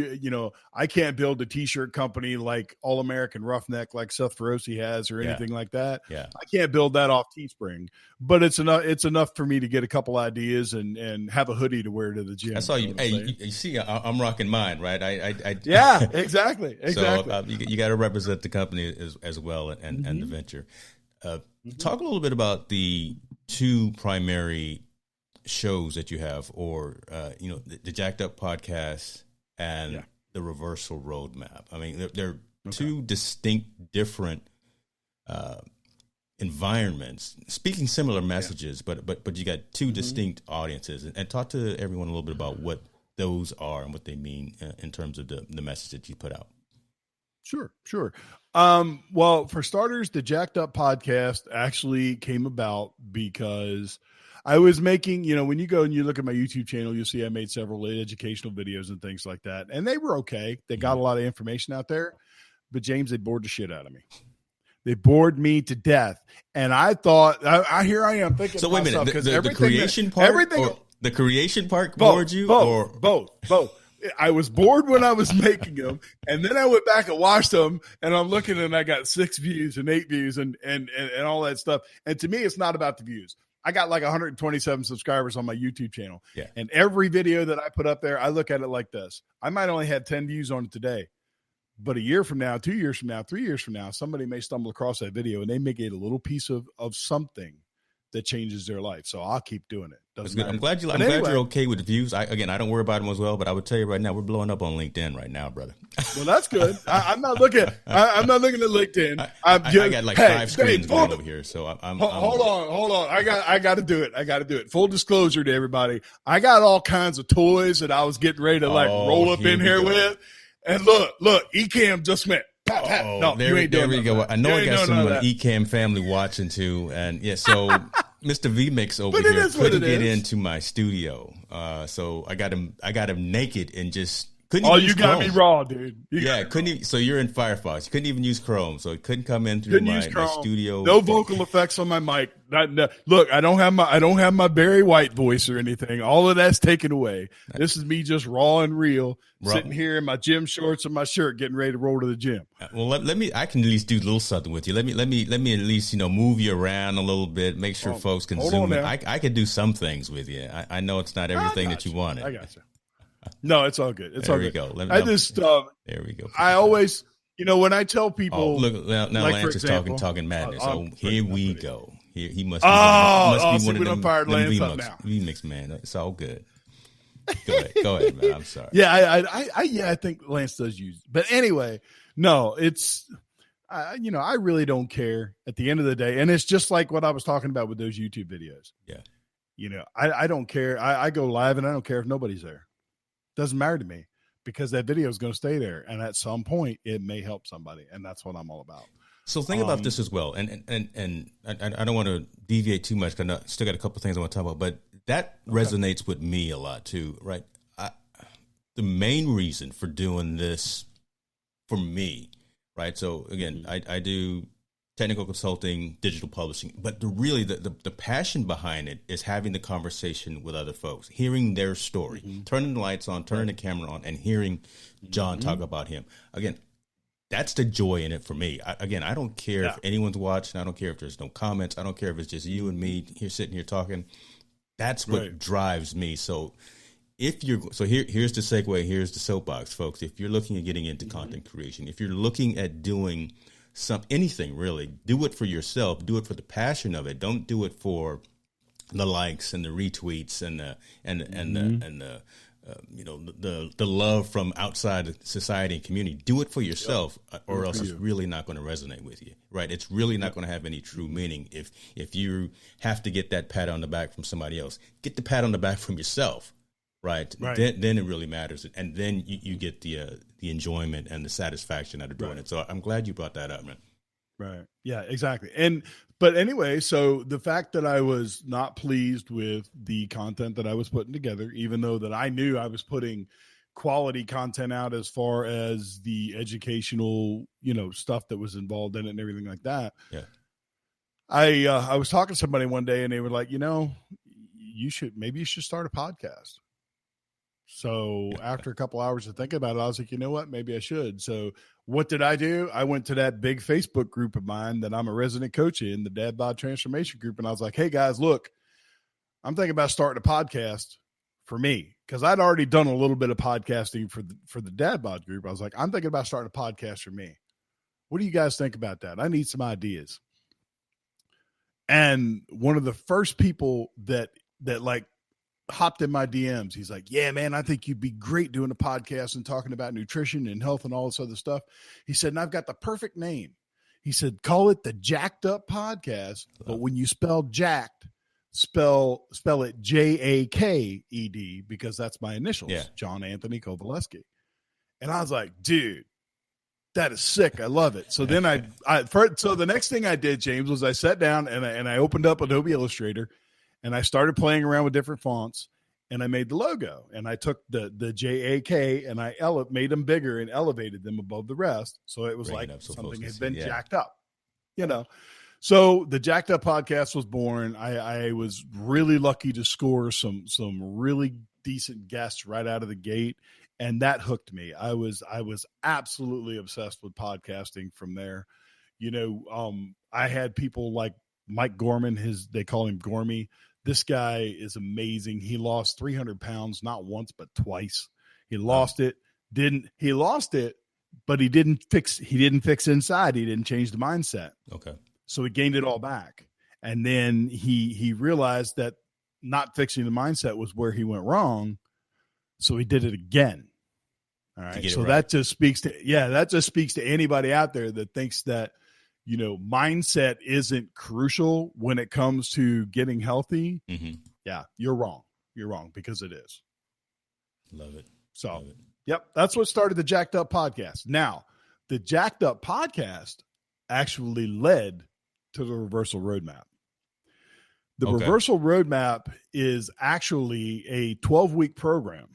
I can't build a t-shirt company like All American Roughneck like Seth Feroce has or anything like that. Yeah, I can't build that off Teespring, but it's enough for me to get a couple ideas and have a hoodie to wear to the gym. I saw you. Hey, you see, I'm rocking mine, right? Yeah, exactly. So you got to represent the company as well and the venture. Talk a little bit about the 2 primary shows that you have, or the Jacked Up podcast and the Reversal Roadmap. I mean, they're 2 distinct, different environments, speaking similar messages, but you got 2 distinct audiences. And talk to everyone a little bit about what those are and what they mean in terms of the message that you put out. Sure. Well, for starters, the Jacked Up podcast actually came about because I was making, when you go and you look at my YouTube channel, you'll see I made several educational videos and things like that. And they were okay. They got a lot of information out there. But James, they bored the shit out of me. They bored me to death. And I thought, here I am thinking. So wait a minute, the creation part bored you? Both. I was bored when I was making them, and then I went back and watched them, and I'm looking, and I got 6 views and 8 views and all that stuff. And to me, it's not about the views. I got like 127 subscribers on my YouTube channel. Yeah. And every video that I put up there, I look at it like this. I might only have 10 views on it today, but a year from now, 2 years from now, 3 years from now, somebody may stumble across that video and they may get a little piece of something that changes their life. So I'll keep doing it. I'm glad you're okay with the views. I don't worry about them as well, but I would tell you right now, we're blowing up on LinkedIn right now, brother. Well, that's good. I'm not looking. I'm not looking at LinkedIn. I got like 5 screens going over here, so I'm hold on. I got to do it. Full disclosure to everybody. I got all kinds of toys that I was getting ready to roll up in here with. And look, Ecamm just went. No, there we go. I know I got some Ecamm family watching too, and yeah, so Mr. V-Mix over here couldn't get into my studio, so I got him naked and just couldn't. Oh, you got Chrome. Me raw, dude. So you're in Firefox. You couldn't even use Chrome, so it couldn't come in through my studio. No vocal effects on my mic. Look, I don't have my Barry White voice or anything. All of that's taken away. This is me just raw and real, sitting here in my gym shorts and my shirt, getting ready to roll to the gym. Well, let me. I can at least do a little something with you. Let me at least move you around a little bit. Make sure folks can zoom in. I can do some things with you. I know it's not everything that you wanted. I got you. No, it's all good. It's all good. There we go. There we go. I always, when I tell people, look now Lance is talking madness. Here we go. He must be one of them V-Mix, man. It's all good. Go ahead, man. I'm sorry. Yeah, I think Lance does use it. But anyway, no, it's, I really don't care at the end of the day. And it's just like what I was talking about with those YouTube videos. Yeah. I don't care. I go live and I don't care if nobody's there. Doesn't matter to me because that video is going to stay there. And at some point it may help somebody. And that's what I'm all about. So think about this as well. And I don't want to deviate too much because I still got a couple of things I want to talk about, but that resonates with me a lot too, right? The main reason for doing this for me, right? So again, I do technical consulting, digital publishing, but the passion behind it is having the conversation with other folks, hearing their story, turning the lights on, turning the camera on, and hearing John talk about him. Again, that's the joy in it for me. I don't care if anyone's watching. I don't care if there's no comments. I don't care if it's just you and me here sitting here talking. That's what drives me. So here's the segue. Here's the soapbox, folks. If you're looking at getting into content creation, if you're looking at doing anything really, do it for yourself. Do it for the passion of it. Don't do it for the likes and the retweets and the love from outside society and community. Do it for yourself, or else it's really not going to resonate with you, right? It's really not going to have any true meaning if you have to get that pat on the back from somebody else. Get the pat on the back from yourself, right? Then it really matters, and then you get the enjoyment and the satisfaction out of doing it. So I'm glad you brought that up, man. Right. Yeah, exactly. But anyway, so the fact that I was not pleased with the content that I was putting together, even though that I knew I was putting quality content out as far as the educational, stuff that was involved in it and everything like that. Yeah. I was talking to somebody one day and they were like, you should start a podcast. So after a couple hours of thinking about it, I was like, you know what, maybe I should. So what did I do? I went to that big Facebook group of mine that I'm a resident coach in, the Dad Bod Transformation Group. And I was like, hey guys, look, I'm thinking about starting a podcast for me. Cause I'd already done a little bit of podcasting for the Dad Bod group. I was like, I'm thinking about starting a podcast for me. What do you guys think about that? I need some ideas. And one of the first people that like hopped in my DMs. He's like, yeah, man, I think you'd be great doing a podcast and talking about nutrition and health and all this other stuff. He said, and I've got the perfect name. He said, call it the Jacked Up Podcast. But when you spell jacked, spell it Jaked, because that's my initials, John Anthony Kovaleski. And I was like, dude, That is sick. I love it. So then so the next thing I did, James, was I sat down and I opened up Adobe Illustrator and I started playing around with different fonts and I made the logo and I took the JAK and I made them bigger and elevated them above the rest. So it was like something had been jacked up, you know? So the Jacked Up Podcast was born. I was really lucky to score some really decent guests right out of the gate. And that hooked me. I was absolutely obsessed with podcasting from there. You know, I had people like Mike Gorman, they call him Gormy. This guy is amazing. He lost 300 pounds, not once, but twice. He lost it, but he didn't fix inside. He didn't change the mindset. Okay. So he gained it all back. And then he realized that not fixing the mindset was where he went wrong. So he did it again. All right. So that just speaks to anybody out there that thinks that, you know, mindset isn't crucial when it comes to getting healthy. Mm-hmm. Yeah, you're wrong. You're wrong because it is. Love it. So, Love it. Yep. That's what started the Jacked Up Podcast. Now, the Jacked Up Podcast actually led to the Reversal Roadmap. The Reversal Roadmap is actually a 12-week program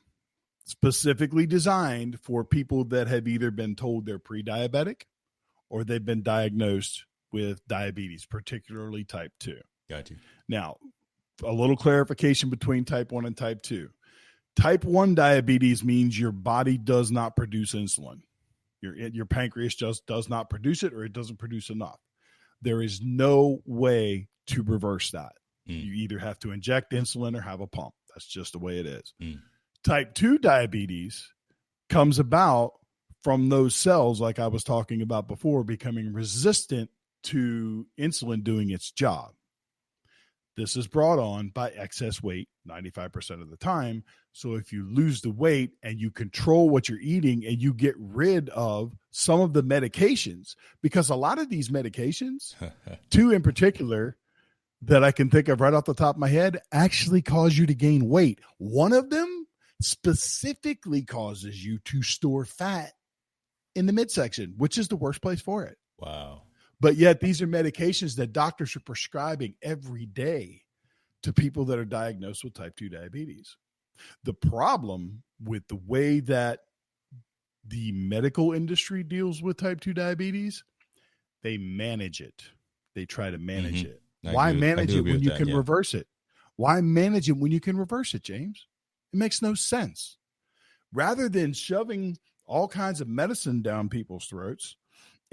specifically designed for people that have either been told they're pre-diabetic or they've been diagnosed with diabetes, particularly type 2. Got you. Now, a little clarification between type 1 and type 2. Type 1 diabetes means your body does not produce insulin. Your pancreas just does not produce it, or it doesn't produce enough. There is no way to reverse that. You either have to inject insulin or have a pump. That's just the way it is. Type 2 diabetes comes about from those cells, like I was talking about before, becoming resistant to insulin doing its job. This is brought on by excess weight 95% of the time. So if you lose the weight and you control what you're eating and you get rid of some of the medications, because a lot of these medications, two in particular that I can think of right off the top of my head, actually cause you to gain weight. One of them specifically causes you to store fat in the midsection, which is the worst place for it. Wow. But yet these are medications that doctors are prescribing every day to people that are diagnosed with type 2 diabetes. The problem with the way that the medical industry deals with type 2 diabetes, they manage it. They try to manage it. Why manage it when you can reverse it? Why manage it when you can reverse it, James? It makes no sense. Rather than shoving all kinds of medicine down people's throats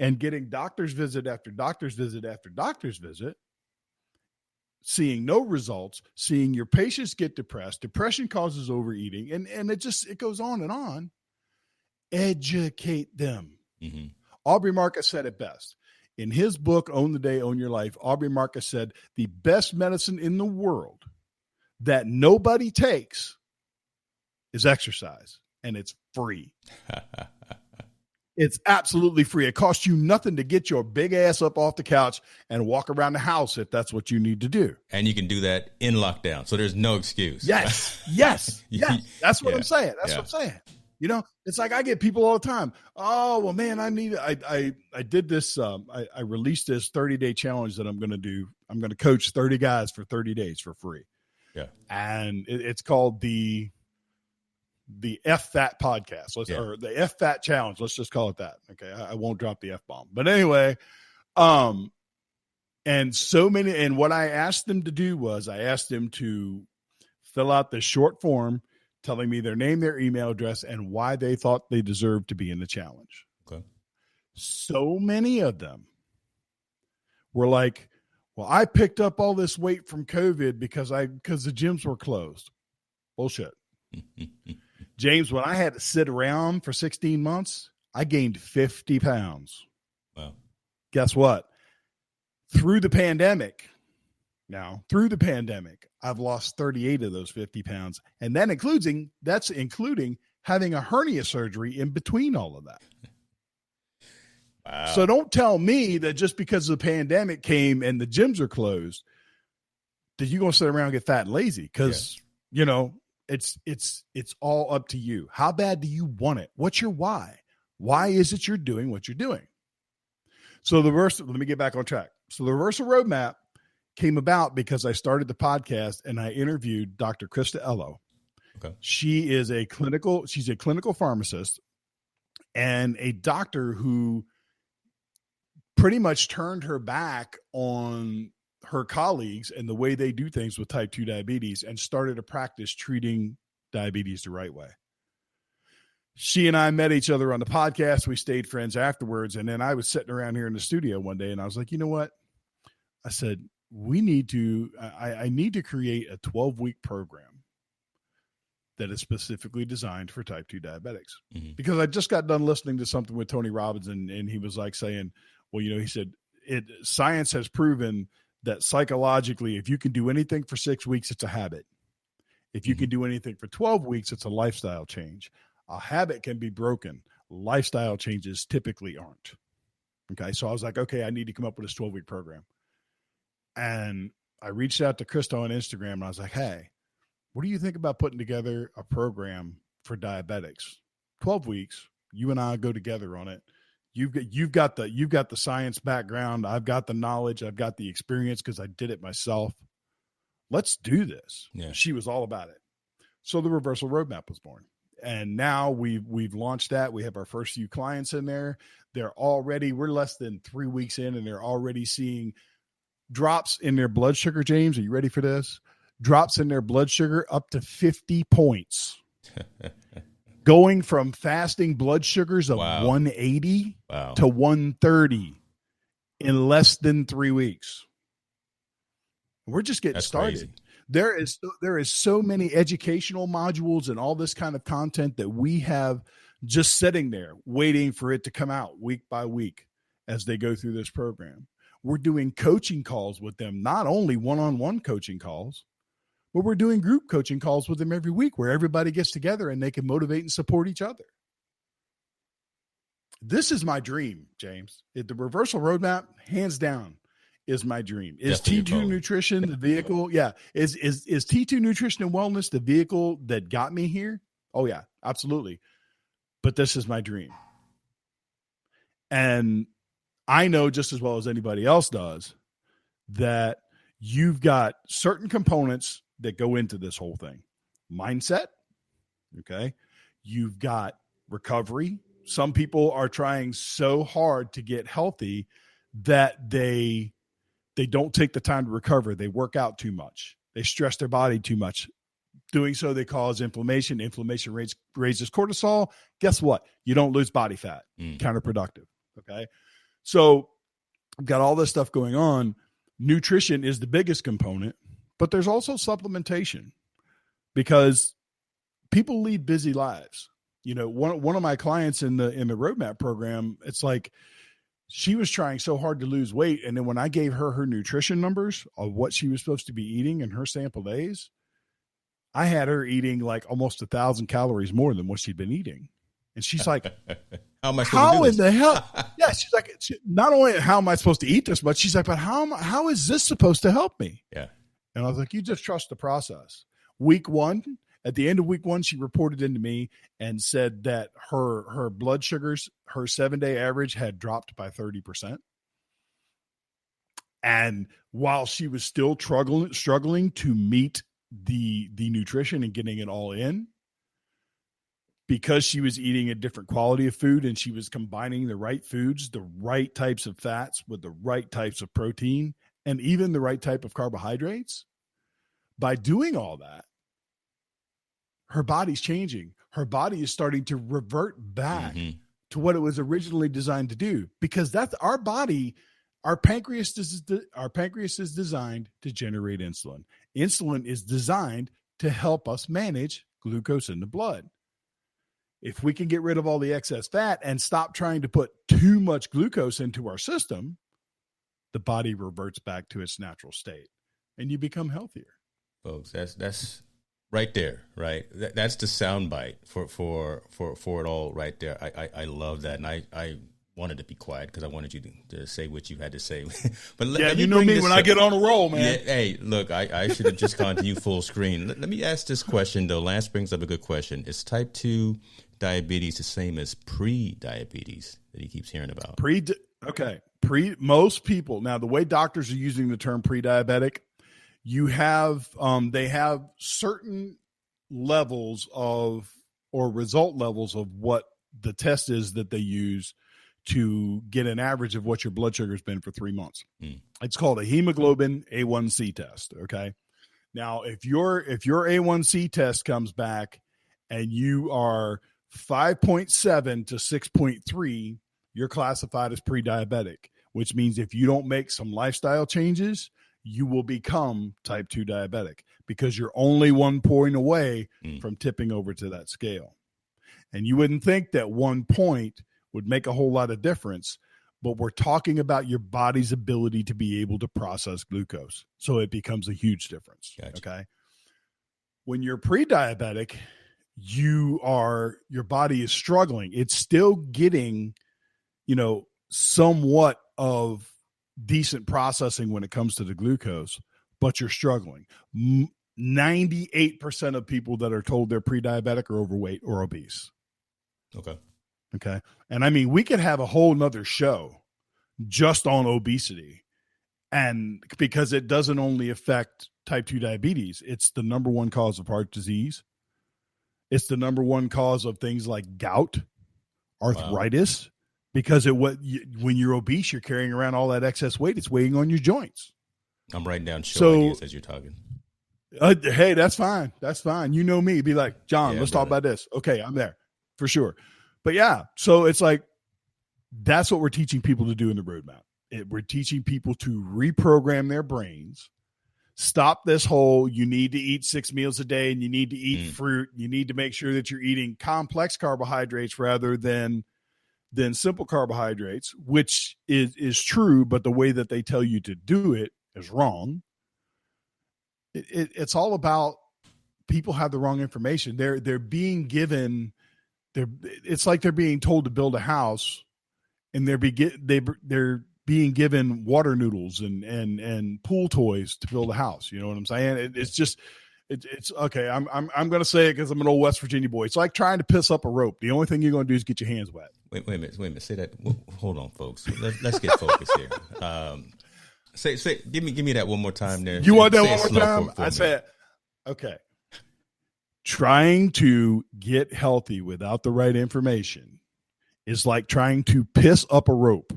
and getting doctor's visit after doctor's visit after doctor's visit, seeing no results, seeing your patients get depressed, depression causes overeating, and it goes on and on. Educate them. Aubrey Marcus said it best. In his book, Own the Day, Own Your Life, Aubrey Marcus said, the best medicine in the world that nobody takes is exercise, and it's free. It's absolutely free. It costs you nothing to get your big ass up off the couch and walk around the house if that's what you need to do. And you can do that in lockdown, so there's no excuse. Yes. That's what I'm saying. That's what I'm saying. You know, it's like I get people all the time. Oh, well, man, I did this. I released this 30-day challenge that I'm going to do. I'm going to coach 30 guys for 30 days for free. Yeah. And it's called the F-Fat podcast, or the F-Fat challenge. Let's just call it that. Okay. I won't drop the F-bomb, but anyway, and what I asked them to do was I asked them to fill out this short form telling me their name, their email address, and why they thought they deserved to be in the challenge. Okay. So many of them were like, well, I picked up all this weight from COVID because the gyms were closed. Bullshit. James, when I had to sit around for 16 months, I gained 50 pounds. Wow. Guess what? Through the pandemic, I've lost 38 of those 50 pounds. And that's including having a hernia surgery in between all of that. Wow. So don't tell me that just because the pandemic came and the gyms are closed, that you're going to sit around and get fat and lazy. Because, it's all up to you. How bad do you want it? What's your why? Why is it you're doing what you're doing? So let me get back on track. So the reversal roadmap came about because I started the podcast and I interviewed Dr. Krista Ello. Okay. She's a clinical pharmacist and a doctor who pretty much turned her back on her colleagues and the way they do things with type 2 diabetes and started a practice treating diabetes the right way. She and I met each other on the podcast. We stayed friends afterwards. And then I was sitting around here in the studio one day and I was like, you know what? I said, I need to create a 12-week program that is specifically designed for type 2 diabetics. Mm-hmm. Because I just got done listening to something with Tony Robbins and he was like saying, well, he said, science has proven that psychologically, if you can do anything for 6 weeks, it's a habit. If you can do anything for 12 weeks, it's a lifestyle change. A habit can be broken. Lifestyle changes typically aren't. Okay. So I was like, okay, I need to come up with this 12-week program. And I reached out to Krista on Instagram and I was like, hey, what do you think about putting together a program for diabetics? 12 weeks. You and I go together on it. You've got the science background. I've got the knowledge. I've got the experience because I did it myself. Let's do this. Yeah. She was all about it. So the reversal roadmap was born. And now we've launched that. We have our first few clients in there. We're less than 3 weeks in and they're already seeing drops in their blood sugar. James, are you ready for this? Drops in their blood sugar up to 50 points. Going from fasting blood sugars of 180 to 130 in less than 3 weeks. We're just getting started. Crazy. There is so many educational modules and all this kind of content that we have just sitting there waiting for it to come out week by week as they go through this program. We're doing coaching calls with them, not only one-on-one coaching calls, but we're doing group coaching calls with them every week where everybody gets together and they can motivate and support each other. This is my dream, James. The reversal roadmap, hands down, is my dream. Is T2 Nutrition the vehicle? Yeah. Is T2 Nutrition and Wellness the vehicle that got me here? Oh yeah, absolutely. But this is my dream. And I know just as well as anybody else does that you've got certain components that go into this whole thing. Mindset. Okay. You've got recovery. Some people are trying so hard to get healthy that they don't take the time to recover. They work out too much. They stress their body too much. Doing so, they cause inflammation. Inflammation raises cortisol. Guess what? You don't lose body fat. Counterproductive. Okay. So I've got all this stuff going on. Nutrition is the biggest component, but there's also supplementation because people lead busy lives. One of my clients in the roadmap program, it's like, she was trying so hard to lose weight. And then when I gave her nutrition numbers of what she was supposed to be eating in her sample days, I had her eating like almost 1,000 calories more than what she'd been eating. And she's like, how in the hell? Yeah. She's like, not only how am I supposed to eat this much? She's like, but how is this supposed to help me? Yeah. And I was like, you just trust the process. At the end of week 1, she reported into me and said that her blood sugars, her 7-day average had dropped by 30%. And while she was still struggling to meet the nutrition and getting it all in, because she was eating a different quality of food and she was combining the right foods, the right types of fats with the right types of protein, and even the right type of carbohydrates, by doing all that, her body's changing. Her body is starting to revert back to what it was originally designed to do, because that's our body. Our pancreas is designed to generate insulin. Insulin is designed to help us manage glucose in the blood. If we can get rid of all the excess fat and stop trying to put too much glucose into our system, the body reverts back to its natural state and you become healthier. Folks, that's right there, right? That's the soundbite for it all right there. I love that. And I wanted to be quiet because I wanted you to say what you had to say. But you know me when I get on a roll, man. Yeah, hey, look, I should have just gone to you full screen. Let me ask this question, though. Lance brings up a good question. Is type 2 diabetes the same as pre-diabetes that he keeps hearing about? Most people, now the way doctors are using the term pre-diabetic, they have certain levels of, or result levels of what the test is that they use to get an average of what your blood sugar has been for 3 months. It's called a hemoglobin A1C test. Okay. Now, if your A1C test comes back and you are 5.7 to 6.3, you're classified as pre-diabetic, which means if you don't make some lifestyle changes, you will become type 2 diabetic because you're only 1 point away from tipping over to that scale. And you wouldn't think that 1 point would make a whole lot of difference, but we're talking about your body's ability to be able to process glucose. So it becomes a huge difference. Gotcha. Okay. When you're pre-diabetic, your body is struggling. It's still getting, somewhat of decent processing when it comes to the glucose, but you're struggling. 98% of people that are told they're pre-diabetic are overweight or obese. Okay. And I mean, we could have a whole nother show just on obesity, and because it doesn't only affect type 2 diabetes, it's the number one cause of heart disease. It's the number one cause of things like gout, arthritis, because when you're obese, you're carrying around all that excess weight. It's weighing on your joints. I'm writing down show ideas as you're talking. Hey, that's fine. That's fine. You know me. Be like, John, let's talk about this. Okay, I'm there for sure. But yeah, so it's like, that's what we're teaching people to do in the roadmap. We're teaching people to reprogram their brains. Stop this whole, you need to eat 6 meals a day and you need to eat fruit. You need to make sure that you're eating complex carbohydrates rather than simple carbohydrates, which is true, but the way that they tell you to do it is wrong. It's all about people have the wrong information. They're being given, it's like they're being told to build a house, and they're being given water noodles and pool toys to build a house. You know what I'm saying? It's okay. I'm going to say it because I'm an old West Virginia boy. It's like trying to piss up a rope. The only thing you're going to do is get your hands wet. Wait a minute. Say that. Hold on, folks. Let's get focused here. Say, give me that one more time there. You want that one more time? I said, okay. Trying to get healthy without the right information is like trying to piss up a rope.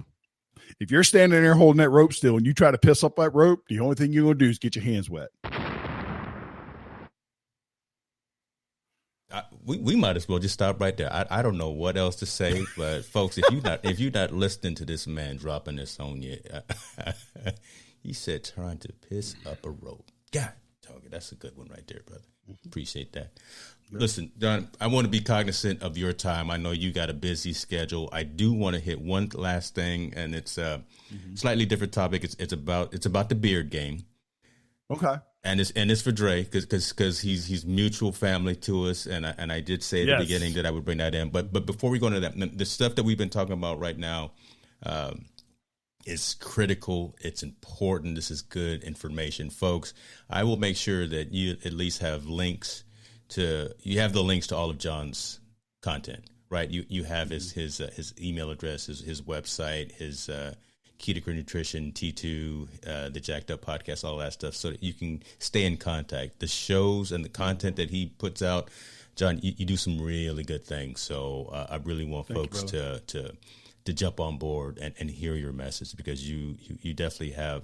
If you're standing there holding that rope still and you try to piss up that rope, the only thing you're going to do is get your hands wet. We might as well just stop right there. I don't know what else to say, but folks, if you're not listening to this man dropping this on you, he said trying to piss up a rope. God, that's a good one right there, brother. Appreciate that. Listen, John, I want to be cognizant of your time. I know you got a busy schedule. I do want to hit one last thing, and it's a slightly different topic. It's about the beard game. Okay. And it's for Dre because he's mutual family to us, and I did say at the beginning that I would bring that in. But before we go into that, the stuff that we've been talking about right now is critical. It's important. This is good information, folks. I will make sure that you at least have links to all of John's content, right? You have his email address, his website, his Ketogenic Nutrition, T2, the Jacked Up podcast, all that stuff, so that you can stay in contact. The shows and the content that he puts out, John, you do some really good things. So I really want folks to jump on board and hear your message, because you definitely have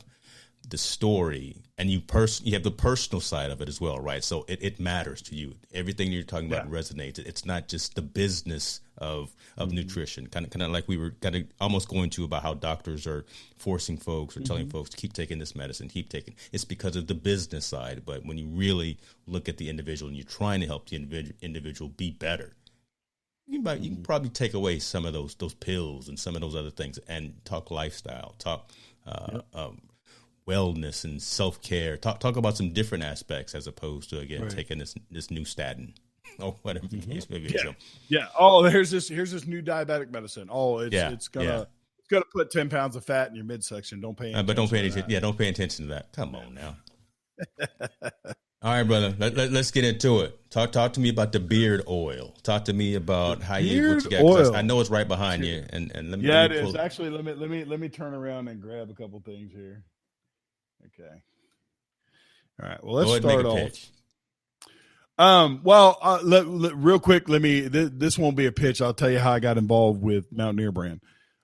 the story, and you have the personal side of it as well, right? So it matters to you. Everything you're talking about resonates. It's not just the business of nutrition, kind of like we were kind of almost going to about how doctors are forcing folks or telling folks to keep taking this medicine, keep taking. It's because of the business side. But when you really look at the individual and you're trying to help the individual be better, you can probably take away some of those pills and some of those other things and talk lifestyle, talk wellness and self-care, talk about some different aspects as opposed to, again, taking this new statin. or whatever the case may be. Yeah. So, yeah. Oh, here's this new diabetic medicine. Oh, it's gonna put 10 pounds of fat in your midsection. Don't pay attention. But don't pay any attention. Yeah, don't pay attention to that. Come on now. All right, brother. Let's get into it. Talk to me about the beard oil. Talk to me about what you got. Oil. I know it's right behind you, and let me. Yeah, let me it is. Actually, let me turn around and grab a couple things here. Okay. All right. Well, let's start off. Pitch. Real quick, this won't be a pitch. I'll tell you how I got involved with Mountaineer brand.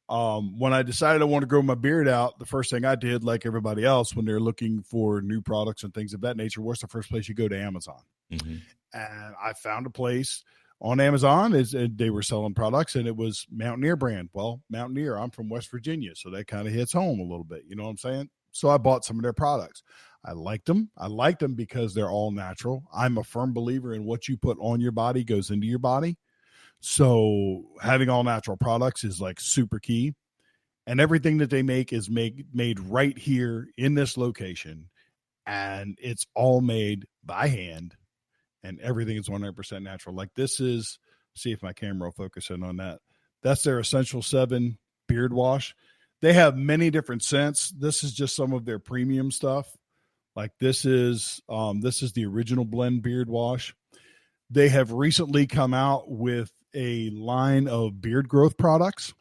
When I decided I want to grow my beard out, the first thing I did, like everybody else, when they're looking for new products and things of that nature, what's the first place you go? To Amazon. Mm-hmm. And I found a place on Amazon they were selling products, and it was Mountaineer brand. Well, Mountaineer, I'm from West Virginia, so that kind of hits home a little bit. You know what I'm saying? So I bought some of their products. I liked them. I liked them because they're all natural. I'm a firm believer in what you put on your body goes into your body. So having all natural products is like super key. And everything that they make is made right here in this location. And it's all made by hand. And everything is 100% natural. Like this is, see if my camera will focus in on that. That's their Essential 7 beard wash. They have many different scents. This is just some of their premium stuff. Like this is the original blend beard wash. They have recently come out with a line of beard growth products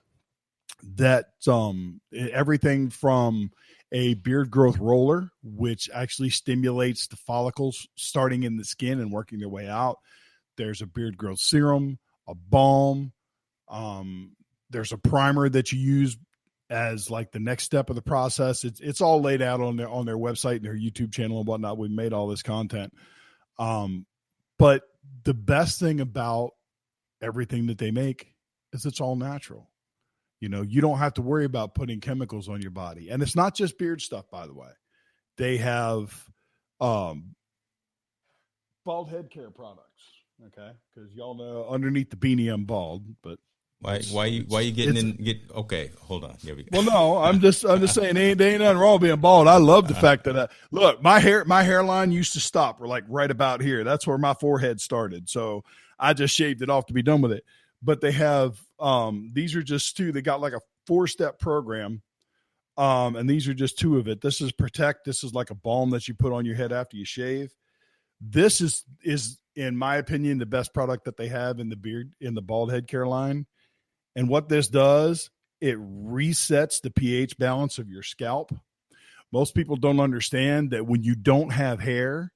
that everything from a beard growth roller, which actually stimulates the follicles starting in the skin and working their way out. There's a beard growth serum, a balm. There's a primer that you use as like the next step of the process. It's all laid out on their website and their YouTube channel and whatnot. We made all this content. But the best thing about everything that they make is it's all natural. You know, you don't have to worry about putting chemicals on your body. And it's not just beard stuff, by the way. They have bald head care products. Okay. Because y'all know underneath the beanie I'm bald, but why you getting okay, hold on. Here we go. Well, no, I'm just saying there ain't nothing wrong being bald. I love the fact that look, my hairline used to stop like right about here. That's where my forehead started. So I just shaved it off to be done with it. But they have these are just two. They got like a 4-step program. And these are just two of it. This is Protect. This is like a balm that you put on your head after you shave. This is in my opinion the best product that they have in the bald head care line. And what this does, it resets the pH balance of your scalp. Most people don't understand that when you don't have hair,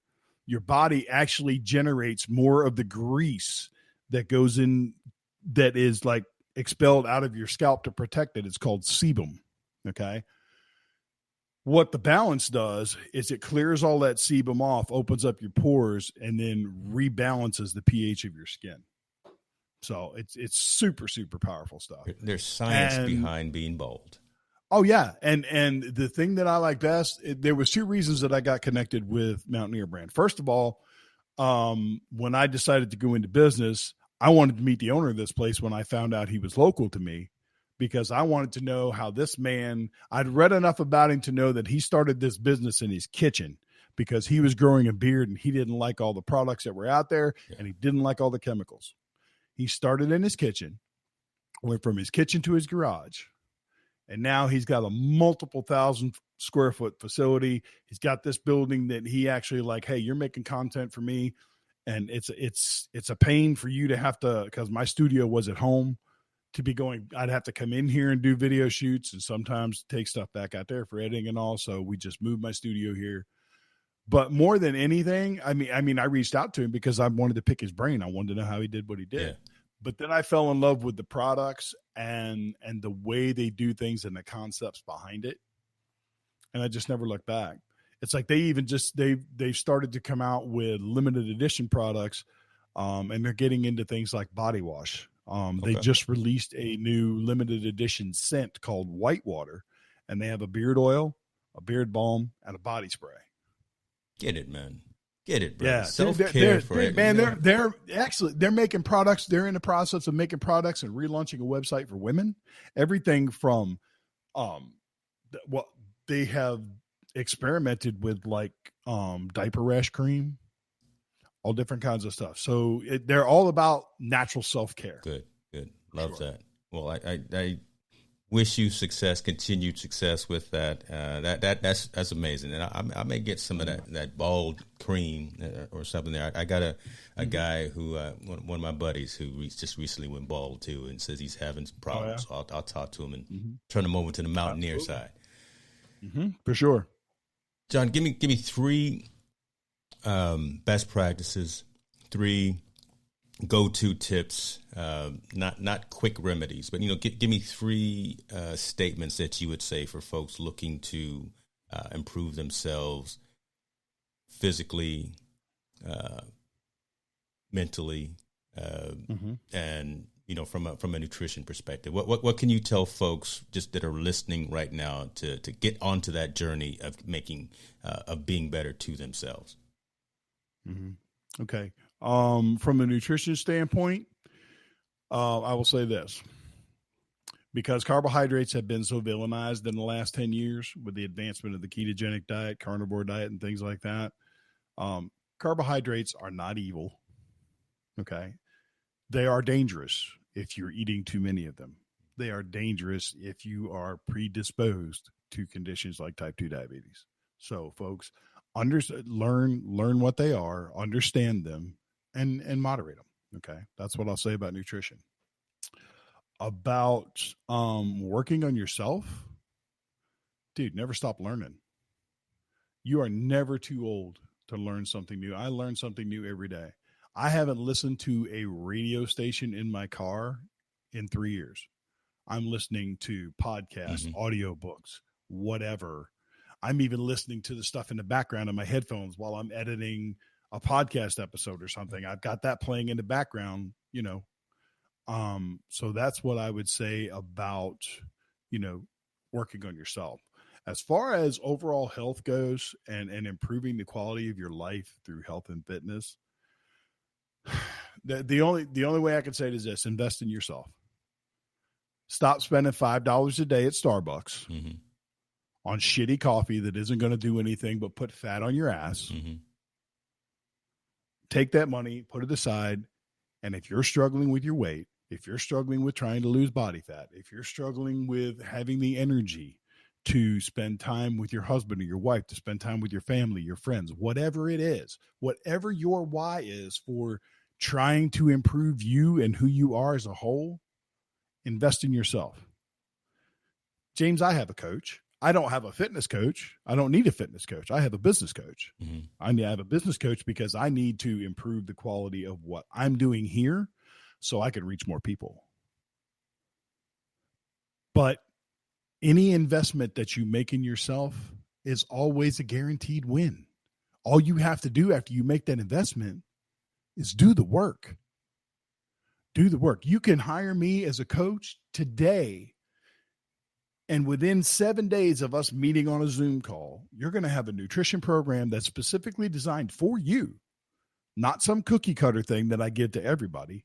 your body actually generates more of the grease that goes in, that is like expelled out of your scalp to protect it. It's called sebum. Okay. What the balance does is it clears all that sebum off, opens up your pores, and then rebalances the pH of your skin. So it's super, super powerful stuff. There's science behind being bald. Oh yeah. And the thing that I like best, there was 2 reasons that I got connected with Mountaineer brand. First of all, when I decided to go into business, I wanted to meet the owner of this place when I found out he was local to me, because I wanted to know how this man, I'd read enough about him to know that he started this business in his kitchen because he was growing a beard and he didn't like all the products that were out there and he didn't like all the chemicals. He started in his kitchen, went from his kitchen to his garage, and now he's got a multiple 1,000 square foot facility. He's got this building that he actually like, hey, you're making content for me. And it's a pain for you to have to, because my studio was at home, to be going, I'd have to come in here and do video shoots and sometimes take stuff back out there for editing and all. So we just moved my studio here. But more than anything, I mean, I reached out to him because I wanted to pick his brain. I wanted to know how he did what he did. Yeah. But then I fell in love with the products and the way they do things and the concepts behind it. And I just never looked back. It's like they even they've started to come out with limited edition products, and they're getting into things like body wash. They just released a new limited edition scent called Whitewater, and they have a beard oil, a beard balm, and a body spray. Get it, man. Get it, bro. Yeah, self-care for it. Man, they're excellent. They're making products. They're in the process of making products and relaunching a website for women. Everything from, they have experimented with like diaper rash cream, all different kinds of stuff. So they're all about natural self-care. Good. Love that. Well, I wish you success, continued success with that. That's amazing. And I may get some of that bald cream or something there. I got a guy who, one of my buddies who just recently went bald too, and says he's having some problems. Oh, yeah. I'll talk to him and turn him over to the mountaineer side. For sure. John, give me 3 best practices, 3 go-to tips, not quick remedies, but give me 3 statements that you would say for folks looking to improve themselves physically, mentally, and from a nutrition perspective. What can you tell folks just that are listening right now to get onto that journey of being better to themselves? Okay. From a nutrition standpoint, I will say this, because carbohydrates have been so villainized in the last 10 years with the advancement of the ketogenic diet, carnivore diet, and things like that. Carbohydrates are not evil. Okay. They are dangerous if you're eating too many of them. They are dangerous if you are predisposed to conditions like type 2 diabetes. So folks, learn what they are, understand them, and moderate them. Okay. That's what I'll say about nutrition. About working on yourself, dude, never stop learning. You are never too old to learn something new. I learn something new every day. I haven't listened to a radio station in my car in 3 years. I'm listening to podcasts, audiobooks, whatever. I'm even listening to the stuff in the background of my headphones while I'm editing a podcast episode or something. I've got that playing in the background, So that's what I would say about, working on yourself. As far as overall health goes and improving the quality of your life through health and fitness, the only way I can say it is this: invest in yourself. Stop spending $5 a day at Starbucks on shitty coffee that isn't going to do anything but put fat on your ass. Take that money, put it aside. And if you're struggling with your weight, if you're struggling with trying to lose body fat, if you're struggling with having the energy to spend time with your husband or your wife, to spend time with your family, your friends, whatever it is, whatever your why is for trying to improve you and who you are as a whole, invest in yourself. James, I have a coach. I don't have a fitness coach. I don't need a fitness coach. I have a business coach. I have a business coach because I need to improve the quality of what I'm doing here so I can reach more people. But any investment that you make in yourself is always a guaranteed win. All you have to do after you make that investment is do the work. Do the work. You can hire me as a coach today, and within 7 days of us meeting on a Zoom call, you're going to have a nutrition program that's specifically designed for you, not some cookie cutter thing that I give to everybody.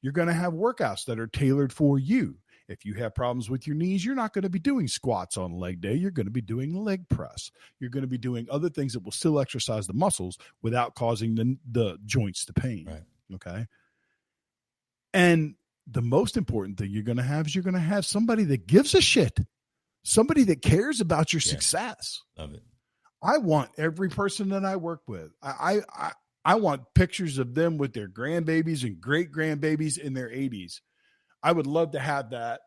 You're going to have workouts that are tailored for you. If you have problems with your knees, you're not going to be doing squats on leg day. You're going to be doing leg press. You're going to be doing other things that will still exercise the muscles without causing the joints to pain. Right. Okay. And the most important thing you're going to have is you're going to have somebody that gives a shit, somebody that cares about your success. Love it. I want every person that I work with. I want pictures of them with their grandbabies and great grandbabies in their 80s. I would love to have that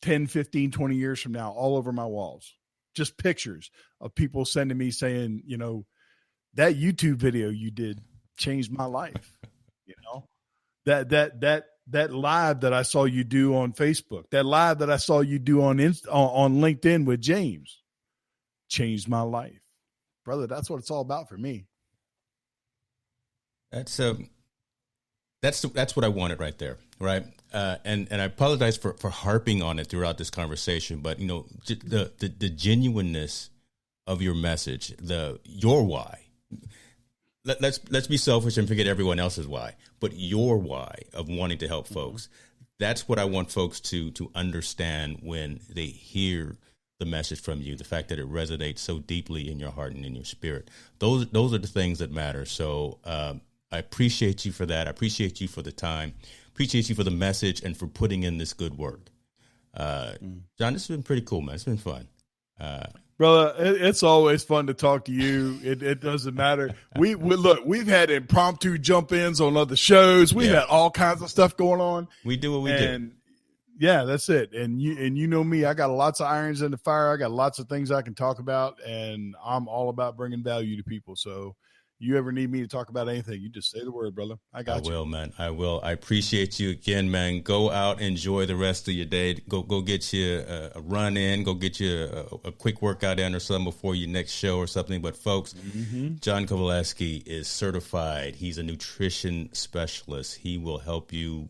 10, 15, 20 years from now all over my walls. Just pictures of people sending me saying, that YouTube video you did changed my life. That live that I saw you do on Facebook, that live that I saw you do on LinkedIn with James changed my life. Brother, that's what it's all about for me. That's what I wanted right there. Right. And I apologize for harping on it throughout this conversation, but the genuineness of your message, your why. Let's be selfish and forget everyone else's why, but your why of wanting to help folks. That's what I want folks to understand when they hear the message from you, the fact that it resonates so deeply in your heart and in your spirit. Those are the things that matter. So I appreciate you for that. I appreciate you for the time. Appreciate you for the message and for putting in this good work. John, this has been pretty cool, man. It's been fun. Brother, it's always fun to talk to you. It doesn't matter. We look, we've had impromptu jump ins on other shows. We've had all kinds of stuff going on. We do what we do. Yeah, that's it. And you know me, I got lots of irons in the fire. I got lots of things I can talk about, and I'm all about bringing value to people. So you ever need me to talk about anything, you just say the word, brother. I got you. I will, man. I will. I appreciate you again, man. Go out, enjoy the rest of your day. Go get you a run in. Go get you a quick workout in or something before your next show or something. But folks, John Kovaleski is certified. He's a nutrition specialist. He will help you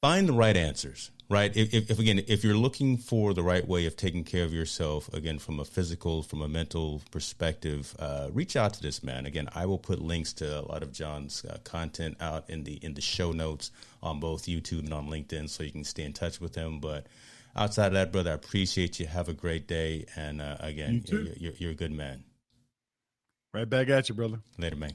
find the right answers. Right. If you're looking for the right way of taking care of yourself, again, from a physical, from a mental perspective, reach out to this man. Again, I will put links to a lot of John's content out in the show notes on both YouTube and on LinkedIn, so you can stay in touch with him. But outside of that, brother, I appreciate you. Have a great day. And again, you're a good man. Right back at you, brother. Later, man.